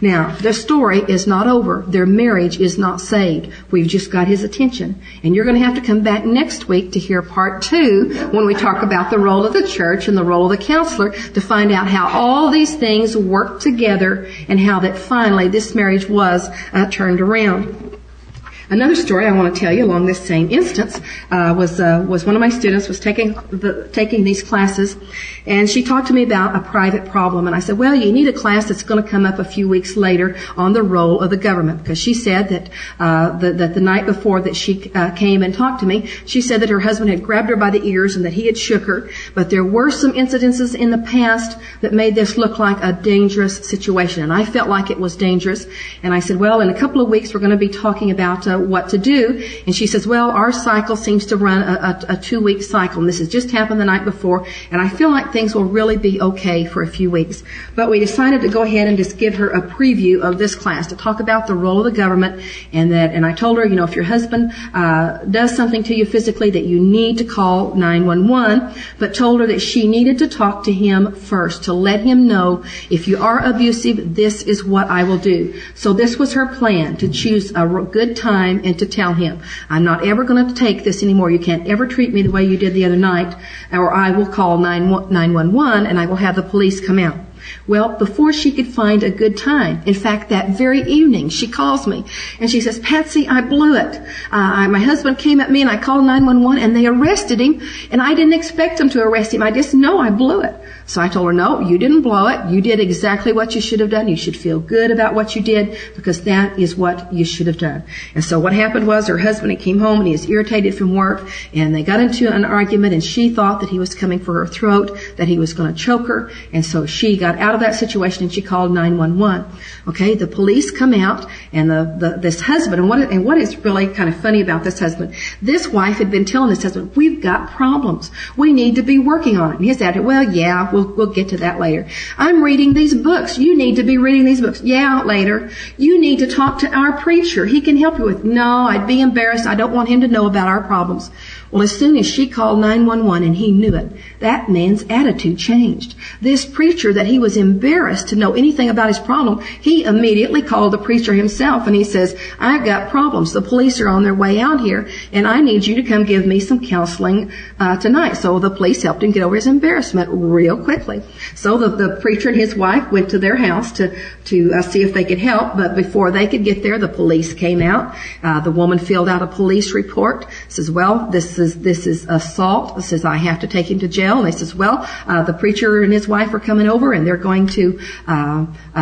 Now, their story is not over. Their marriage is not saved. We've just got his attention. And you're going to have to come back next week to hear part 2 when we talk about the role of the church and the role of the counselor to find out how all these things work together and how that finally this marriage was turned around. Another story I want to tell you along this same instance was one of my students was taking these classes, and she talked to me about a private problem. And I said, well, you need a class that's going to come up a few weeks later on the role of the government, because she said that the night before that she came and talked to me, she said that her husband had grabbed her by the ears and that he had shook her, but there were some incidences in the past that made this look like a dangerous situation, and I felt like it was dangerous. And I said, well, in a couple of weeks we're going to be talking about what to do. And she says, well, our cycle seems to run a 2-week cycle, and this has just happened the night before, and I feel like things will really be okay for a few weeks. But we decided to go ahead and just give her a preview of this class to talk about the role of the government, and I told her, if your husband does something to you physically, that you need to call 911, but told her that she needed to talk to him first to let him know, if you are abusive, this is what I will do. So this was her plan, to choose a good time and to tell him, I'm not ever going to take this anymore. You can't ever treat me the way you did the other night, or I will call 911 and I will have the police come out. Well, before she could find a good time, in fact, that very evening, she calls me and she says, Patsy, I blew it. My husband came at me and I called 911 and they arrested him, and I didn't expect them to arrest him. I just know I blew it. So I told her, no, you didn't blow it. You did exactly what you should have done. You should feel good about what you did, because that is what you should have done. And so what happened was, her husband, he came home and he was irritated from work, and they got into an argument, and she thought that he was coming for her throat, that he was going to choke her. And so she got out of that situation and she called 911. Okay, the police come out, and this husband, and what is really kind of funny about this husband, this wife had been telling this husband, we've got problems. We need to be working on it. And his attitude, well, yeah, we'll get to that later. I'm reading these books. You need to be reading these books. Yeah, later. You need to talk to our preacher. He can help you with. No, I'd be embarrassed. I don't want him to know about our problems. Well, as soon as she called 911 and he knew it, that man's attitude changed. This preacher, that he was embarrassed to know anything about his problem, he immediately called the preacher himself, and he says, I've got problems. The police are on their way out here, and I need you to come give me some counseling tonight. So the police helped him get over his embarrassment real quickly. So the preacher and his wife went to their house to see if they could help, but before they could get there, the police came out. The woman filled out a police report, says, well, this is assault. It says, I have to take him to jail. And they says, well, the preacher and his wife are coming over, and they're going to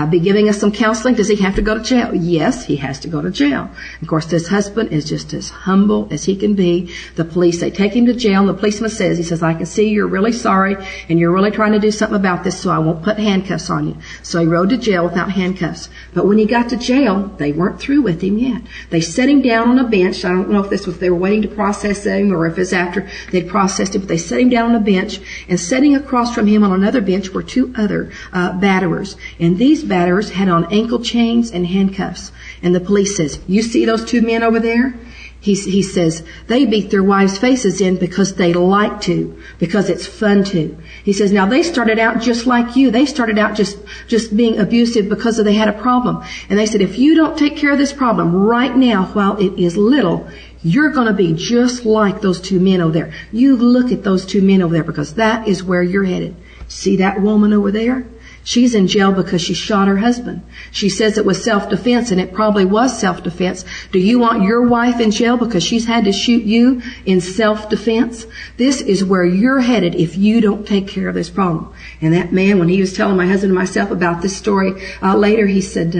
be giving us some counseling. Does he have to go to jail? Yes, he has to go to jail. Of course, this husband is just as humble as he can be. The police, they take him to jail, and the policeman says, he says, I can see you're really sorry, and you're really trying to do something about this, so I won't put handcuffs on you. So he rode to jail without handcuffs. But when he got to jail, they weren't through with him yet. They set him down on a bench. I don't know if this was, they were waiting to process him, or if it's after they'd processed him, but they set him down on a bench, and sitting across from him on another bench were 2 other batterers. And these batterers had on ankle chains and handcuffs. And the police says, you see those 2 men over there? He says, they beat their wives' faces in because they like to, because it's fun to. He says, now they started out just like you. They started out just being abusive because they had a problem. And they said, if you don't take care of this problem right now while it is little, you're going to be just like those 2 men over there. You look at those 2 men over there, because that is where you're headed. See that woman over there? She's in jail because she shot her husband. She says it was self-defense, and it probably was self-defense. Do you want your wife in jail because she's had to shoot you in self-defense? This is where you're headed if you don't take care of this problem. And that man, when he was telling my husband and myself about this story later, he says,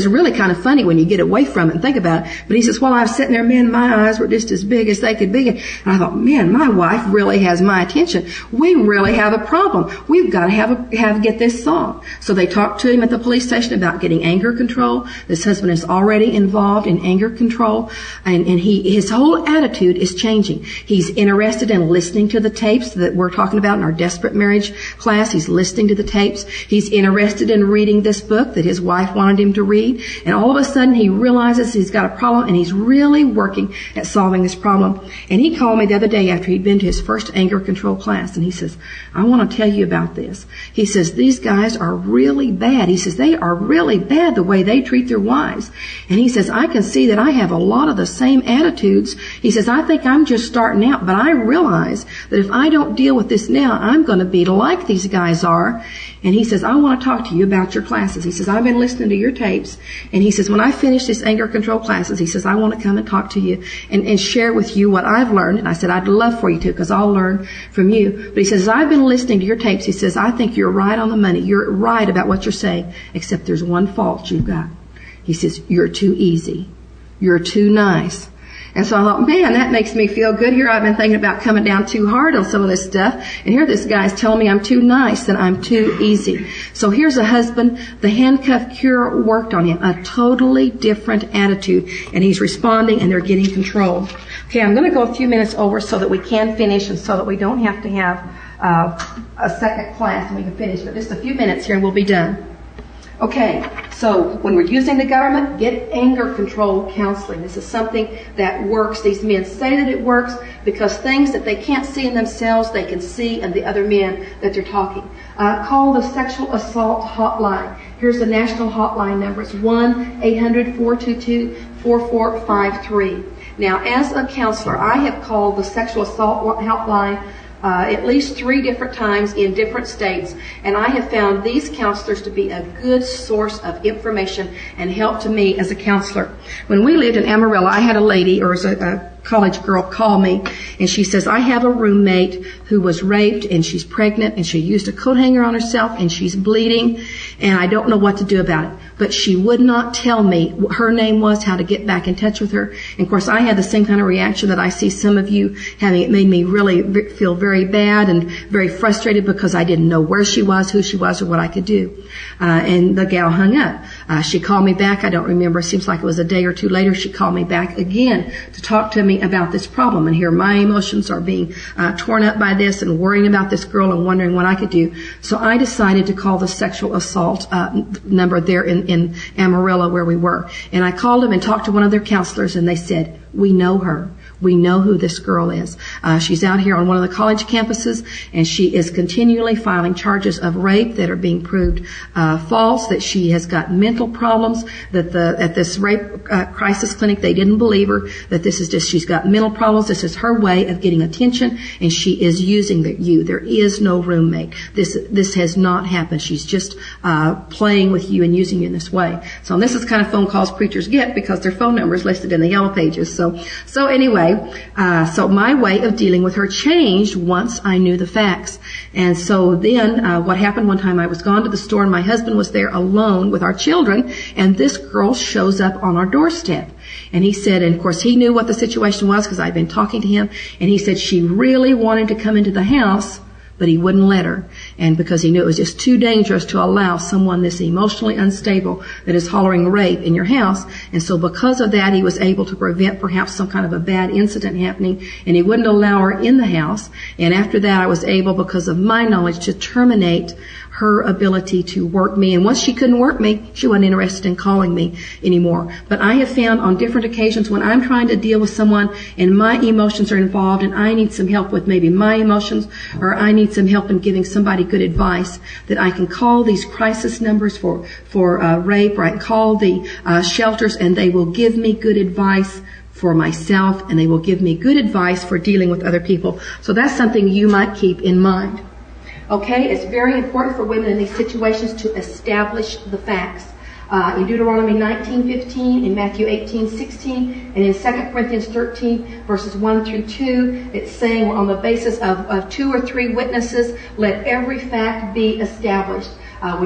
really kind of funny when you get away from it and think about it. But he says, while I was sitting there, man, my eyes were just as big as they could be. And I thought, man, my wife really has my attention. We really have a problem. We've got to get this solved. So they talked to him at the police station about getting anger control. This husband is already involved in anger control. And his whole attitude is changing. He's interested in listening to the tapes that we're talking about in our Desperate Marriage class. He's listening to the tapes. He's interested in reading this book that his wife wanted him to read, and all of a sudden he realizes he's got a problem, and he's really working at solving this problem. And he called me the other day after he'd been to his first anger control class, and he says, I want to tell you about this. He says, these guys are really bad. He says, they are really bad the way they treat their wives. And he says, I can see that I have a lot of the same attitudes. He says, I think I'm just starting out, but I realize that if I don't deal with this now, I'm going to be like these guys are. And he says, I want to talk to you about your classes. He says, I've been listening to your tapes. And he says, when I finish this anger control classes, he says, I want to come and talk to you and share with you what I've learned. And I said, I'd love for you to, because I'll learn from you. But he says, I've been listening to your tapes. He says, I think you're right on the money. You're right about what you're saying, except there's one fault you've got. He says, you're too easy. You're too nice. And so I thought, man, that makes me feel good. Here I've been thinking about coming down too hard on some of this stuff. And here this guy's telling me I'm too nice and I'm too easy. So here's a husband. The handcuff cure worked on him. A totally different attitude. And he's responding, and they're getting control. Okay, I'm going to go a few minutes over so that we can finish and so that we don't have to have a second class and we can finish. But just a few minutes here and we'll be done. Okay, so when we're using the government, get anger control counseling. This is something that works. These men say that it works because things that they can't see in themselves, they can see in the other men that they're talking. Call the sexual assault hotline. Here's the national hotline number. It's 1-800-422-4453. Now, as a counselor, I have called the sexual assault hotline at least 3 different times in different states, and I have found these counselors to be a good source of information and help to me as a counselor. When we lived in Amarillo, I had a lady, or a college girl, call me, and she says, I have a roommate who was raped, and she's pregnant, and she used a coat hanger on herself, and she's bleeding, and I don't know what to do about it. But she would not tell me what her name was, how to get back in touch with her. And of course, I had the same kind of reaction that I see some of you having. It made me really feel very bad and very frustrated because I didn't know where she was, who she was, or what I could do. And the gal hung up. She called me back. I don't remember. It seems like it was a day or two later. She called me back again to talk to me about this problem. And here my emotions are being torn up by this and worrying about this girl and wondering what I could do. So I decided to call the sexual assault number there in Amarillo where we were. And I called them and talked to one of their counselors, and they said, we know her. We know who this girl is. She's out here on one of the college campuses, and she is continually filing charges of rape that are being proved false, that she has got mental problems, that at this rape crisis clinic they didn't believe her, that this is just, she's got mental problems. This is her way of getting attention, and she is using you. There is no roommate. This has not happened. She's just playing with you and using you in this way. So this is the kind of phone calls preachers get because their phone number is listed in the yellow pages. So anyway, so my way of dealing with her changed once I knew the facts. And so then what happened one time, I was gone to the store and my husband was there alone with our children, and this girl shows up on our doorstep. And he said, and of course he knew what the situation was because I'd been talking to him, and he said she really wanted to come into the house, but he wouldn't let her. And because he knew it was just too dangerous to allow someone this emotionally unstable that is hollering rape in your house. And so because of that, he was able to prevent perhaps some kind of a bad incident happening, and he wouldn't allow her in the house. And after that, I was able, because of my knowledge, to terminate her ability to work me. And once she couldn't work me, she wasn't interested in calling me anymore. But I have found on different occasions when I'm trying to deal with someone and my emotions are involved and I need some help with maybe my emotions, or I need some help in giving somebody good advice, that I can call these crisis numbers for rape, or I can call the shelters, and they will give me good advice for myself, and they will give me good advice for dealing with other people. So that's something you might keep in mind. Okay, it's very important for women in these situations to establish the facts. In Deuteronomy 19:15, in Matthew 18:16, and in 2 Corinthians 13, verses 1 through 2, it's saying on the basis of 2 or 3 witnesses, let every fact be established.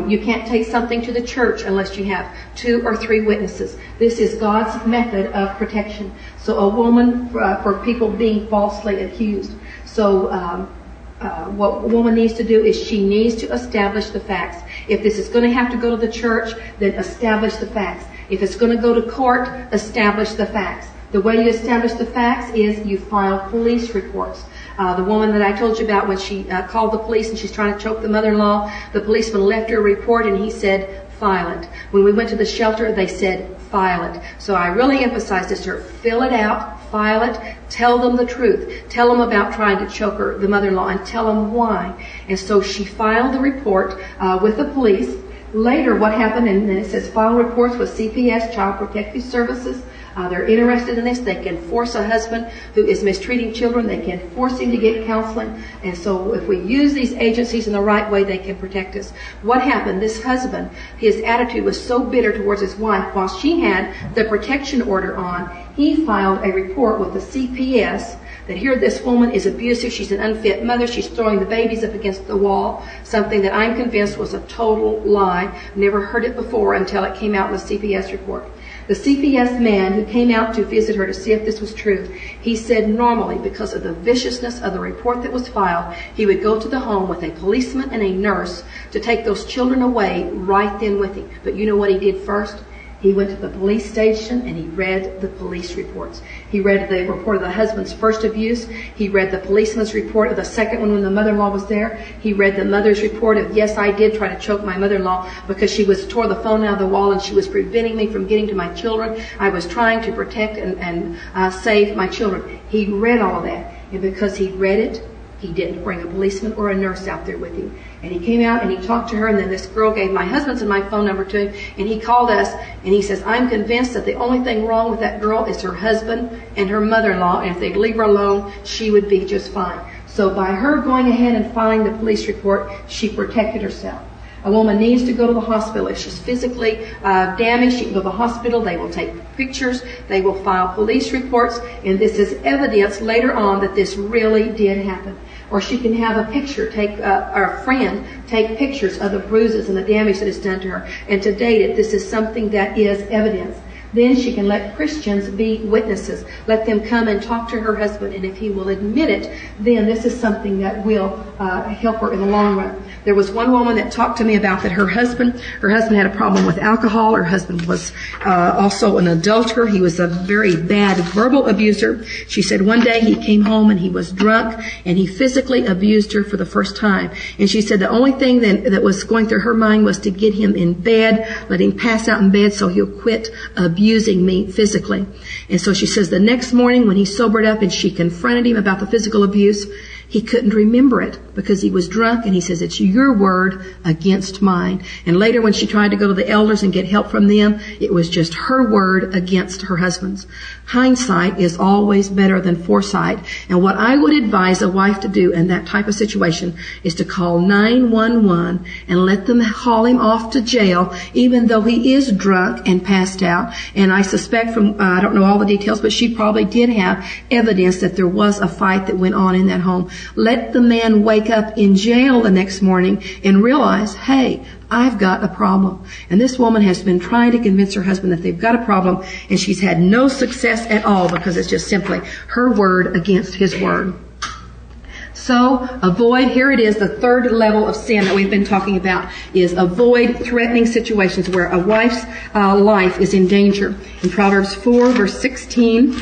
You can't take something to the church unless you have 2 or 3 witnesses. This is God's method of protection. So a woman, for people being falsely accused. So what a woman needs to do is she needs to establish the facts. If this is going to have to go to the church, then establish the facts. If it's going to go to court, establish the facts. The way you establish the facts is you file police reports. The woman that I told you about, when she called the police and she's trying to choke the mother-in-law, the policeman left her a report and he said, file it. When we went to the shelter, they said, file it. So I really emphasized this to her. Fill it out, file it, tell them the truth. Tell them about trying to choke her, the mother-in-law, and tell them why. And so she filed the report with the police. Later, what happened, and then it says file reports with CPS, Child Protective Services. They're interested in this. They can force a husband who is mistreating children. They can force him to get counseling. And so if we use these agencies in the right way, they can protect us. What happened? This husband, his attitude was so bitter towards his wife. While she had the protection order on, he filed a report with the CPS that here this woman is abusive. She's an unfit mother. She's throwing the babies up against the wall. Something that I'm convinced was a total lie. Never heard it before until it came out in the CPS report. The CPS man who came out to visit her to see if this was true, he said normally, because of the viciousness of the report that was filed, he would go to the home with a policeman and a nurse to take those children away right then with him. But you know what he did first? He went to the police station and he read the police reports. He read the report of the husband's first abuse. He read the policeman's report of the second one when the mother-in-law was there. He read the mother's report of, yes, I did try to choke my mother-in-law because she tore the phone out of the wall and she was preventing me from getting to my children. I was trying to protect and save my children. He read all of that. And because he read it, he didn't bring a policeman or a nurse out there with him. And he came out and he talked to her, and then this girl gave my husband's and my phone number to him, and he called us, and he says, I'm convinced that the only thing wrong with that girl is her husband and her mother-in-law, and if they'd leave her alone, she would be just fine. So by her going ahead and filing the police report, she protected herself. A woman needs to go to the hospital. If she's physically damaged, she can go to the hospital. They will take pictures. They will file police reports. And this is evidence later on that this really did happen. Or she can have a picture, or a friend take pictures of the bruises and the damage that is done to her. And to date it, this is something that is evidence. Then she can let Christians be witnesses. Let them come and talk to her husband. And if he will admit it, then this is something that will help her in the long run. There was one woman that talked to me about that her husband had a problem with alcohol. Her husband was also an adulterer. He was a very bad verbal abuser. She said one day he came home and he was drunk and he physically abused her for the first time. And she said the only thing that was going through her mind was to get him in bed, let him pass out in bed so he'll quit abusing me physically. And so she says the next morning when he sobered up and she confronted him about the physical abuse, he couldn't remember it because he was drunk, and he says, it's your word against mine. And later when she tried to go to the elders and get help from them, it was just her word against her husband's. Hindsight is always better than foresight. And what I would advise a wife to do in that type of situation is to call 911 and let them haul him off to jail, even though he is drunk and passed out. And I suspect from, I don't know all the details, but she probably did have evidence that there was a fight that went on in that home. Let the man wake up in jail the next morning and realize, hey, I've got a problem. And this woman has been trying to convince her husband that they've got a problem, and she's had no success at all because it's just simply her word against his word. So avoid, here it is, the third level of sin that we've been talking about is avoid threatening situations where a wife's life is in danger. In Proverbs 4, verse 16,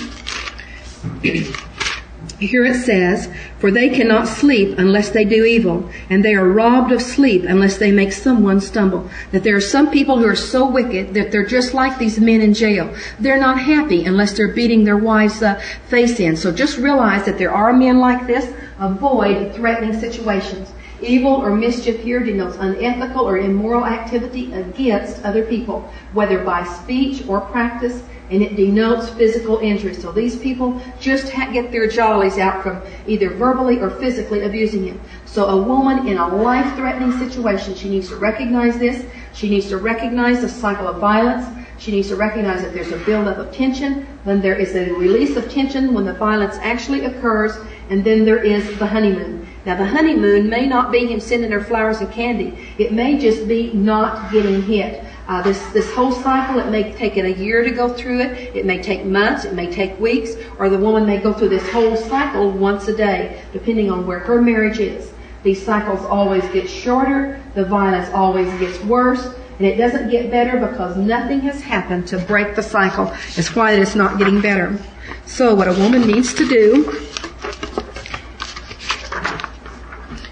here it says, for they cannot sleep unless they do evil, and they are robbed of sleep unless they make someone stumble. That there are some people who are so wicked that they're just like these men in jail. They're not happy unless they're beating their wives' face in. So just realize that there are men like this. Avoid threatening situations. Evil or mischief here denotes unethical or immoral activity against other people, whether by speech or practice. and it denotes physical injury. So these people just get their jollies out from either verbally or physically abusing him. So a woman in a life-threatening situation, she needs to recognize this. She needs to recognize the cycle of violence. She needs to recognize that there's a buildup of tension, then there is a release of tension when the violence actually occurs, and then there is the honeymoon. Now the honeymoon may not be him sending her flowers and candy. It may just be not getting hit. This whole cycle, it may take it a year to go through it. It may take months. It may take weeks. Or the woman may go through this whole cycle once a day, depending on where her marriage is. These cycles always get shorter. The violence always gets worse. And it doesn't get better because nothing has happened to break the cycle. It's why it's not getting better. So what a woman needs to do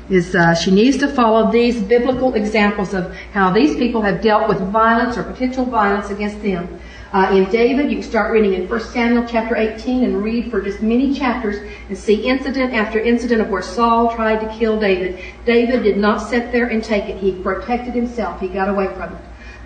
is she needs to follow these biblical examples of how these people have dealt with violence or potential violence against them. In David, you can start reading in 1 Samuel chapter 18 and read for just many chapters and see incident after incident of where Saul tried to kill David. David did not sit there and take it. He protected himself. He got away from it.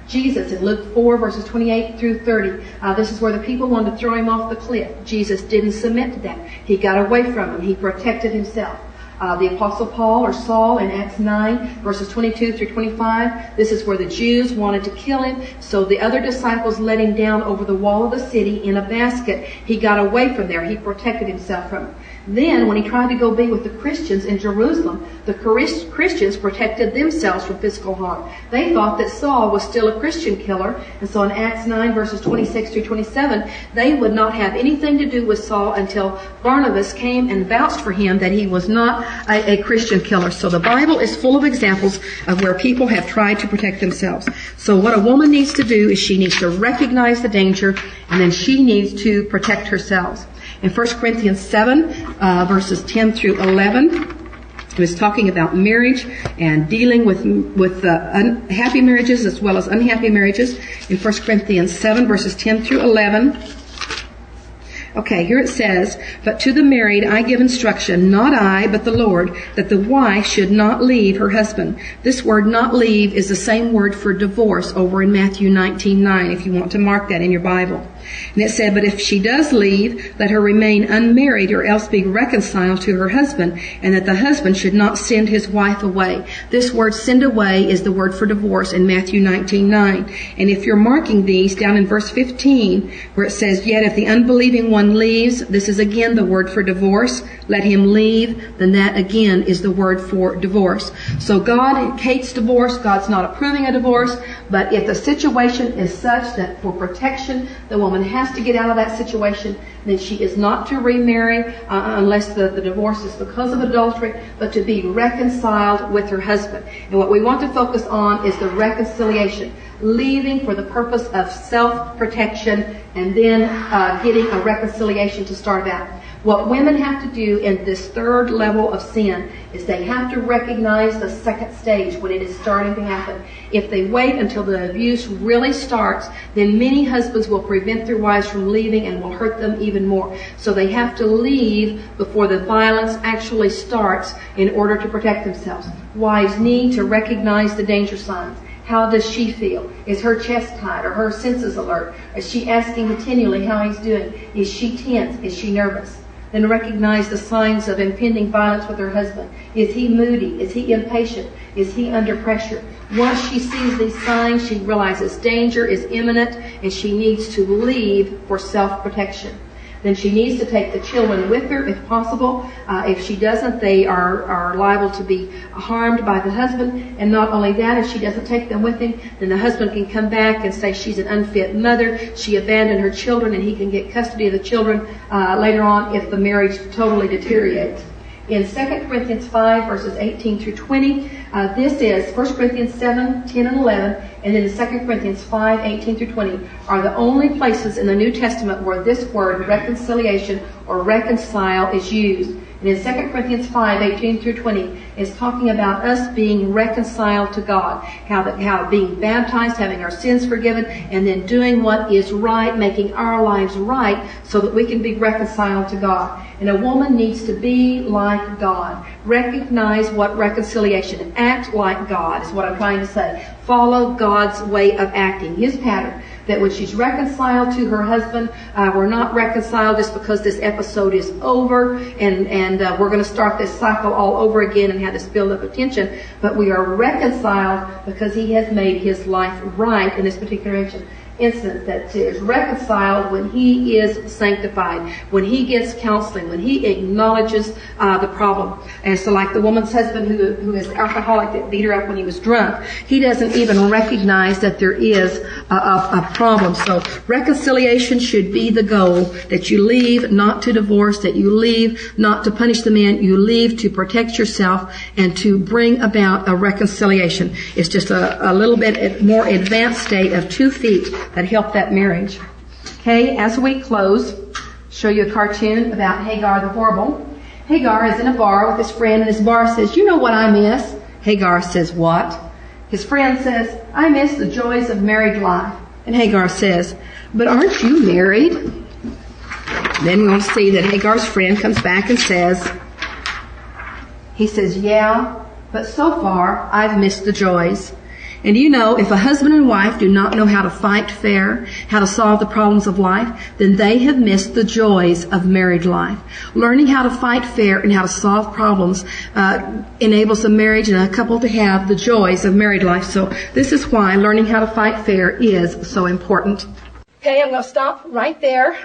Jesus in Luke 4 verses 28 through 30. This is where the people wanted to throw him off the cliff. Jesus didn't submit to that. He got away from him. He protected himself. The Apostle Paul or Saul in Acts 9 verses 22 through 25. This is where the Jews wanted to kill him. So the other disciples let him down over the wall of the city in a basket. He got away from there. He protected himself from it. Then when he tried to go be with the Christians in Jerusalem, the Christians protected themselves from physical harm. They thought that Saul was still a Christian killer. And so in Acts 9 verses 26 through 27, they would not have anything to do with Saul until Barnabas came and vouched for him that he was not a Christian killer. So the Bible is full of examples of where people have tried to protect themselves. So what a woman needs to do is she needs to recognize the danger, and then she needs to protect herself. In 1 Corinthians 7, verses 10 through 11, it was talking about marriage and dealing with happy marriages as well as unhappy marriages. In 1 Corinthians 7, verses 10 through 11, okay, here it says, "But to the married I give instruction, not I, but the Lord, that the wife should not leave her husband." This word "not leave" is the same word for divorce over in Matthew 19:9, if you want to mark that in your Bible. And it said, "But if she does leave, let her remain unmarried or else be reconciled to her husband, and that the husband should not send his wife away." This word "send away" is the word for divorce in Matthew 19:9. And if you're marking these down in verse 15, where it says, "Yet if the unbelieving one leaves," this is again the word for divorce, "let him leave," then that again is the word for divorce. So God hates divorce. God's not approving of divorce. But if the situation is such that for protection, the woman has to get out of that situation, then she is not to remarry unless the divorce is because of adultery, but to be reconciled with her husband. And what we want to focus on is the reconciliation. Leaving for the purpose of self-protection and then getting a reconciliation to start out. What women have to do in this third level of sin is they have to recognize the second stage when it is starting to happen. If they wait until the abuse really starts, then many husbands will prevent their wives from leaving and will hurt them even more. So they have to leave before the violence actually starts in order to protect themselves. Wives need to recognize the danger signs. How does she feel? Is her chest tight? Are her senses alert? Is she asking continually how he's doing? Is she tense? Is she nervous? Then recognize the signs of impending violence with her husband. Is he moody? Is he impatient? Is he under pressure? Once she sees these signs, she realizes danger is imminent and she needs to leave for self-protection. Then she needs to take the children with her if possible. If she doesn't, they are liable to be harmed by the husband. And not only that, if she doesn't take them with him, then the husband can come back and say she's an unfit mother. She abandoned her children, and he can get custody of the children later on if the marriage totally deteriorates. In 2 Corinthians 5, verses 18 through 20, this is 1 Corinthians 7, 10, and 11, and then 2 Corinthians 5, 18 through 20 are the only places in the New Testament where this word reconciliation or reconcile is used. And in 2 Corinthians 5, 18 through 20 is talking about us being reconciled to God. How being baptized, having our sins forgiven, and then doing what is right, making our lives right so that we can be reconciled to God. And a woman needs to be like God. Recognize what reconciliation is. Act like God is what I'm trying to say. Follow God's way of acting, His pattern. that when she's reconciled to her husband, we're not reconciled just because this episode is over and we're going to start this cycle all over again and have this build up of tension, but we are reconciled because he has made his life right in this particular instance, that is reconciled when he is sanctified, when he gets counseling, when he acknowledges the problem. And so like the woman's husband who is alcoholic that beat her up when he was drunk, he doesn't even recognize that there is a problem. So reconciliation should be the goal, that you leave not to divorce, that you leave not to punish the man, you leave to protect yourself and to bring about a reconciliation. It's just a little bit more advanced state of 2 feet that help that marriage. Okay, as we close, show you a cartoon about Hagar the Horrible. Hagar is in a bar with his friend, and his bar says, "You know what I miss?" Hagar says, "What?" His friend says, "I miss the joys of married life." And Hagar says, "But aren't you married?" Then we'll see that Hagar's friend comes back and says, "Yeah, but so far I've missed the joys." And you know, if a husband and wife do not know how to fight fair, how to solve the problems of life, then they have missed the joys of married life. Learning how to fight fair and how to solve problems enables a marriage and a couple to have the joys of married life. So this is why learning how to fight fair is so important. Okay, I'm going to stop right there.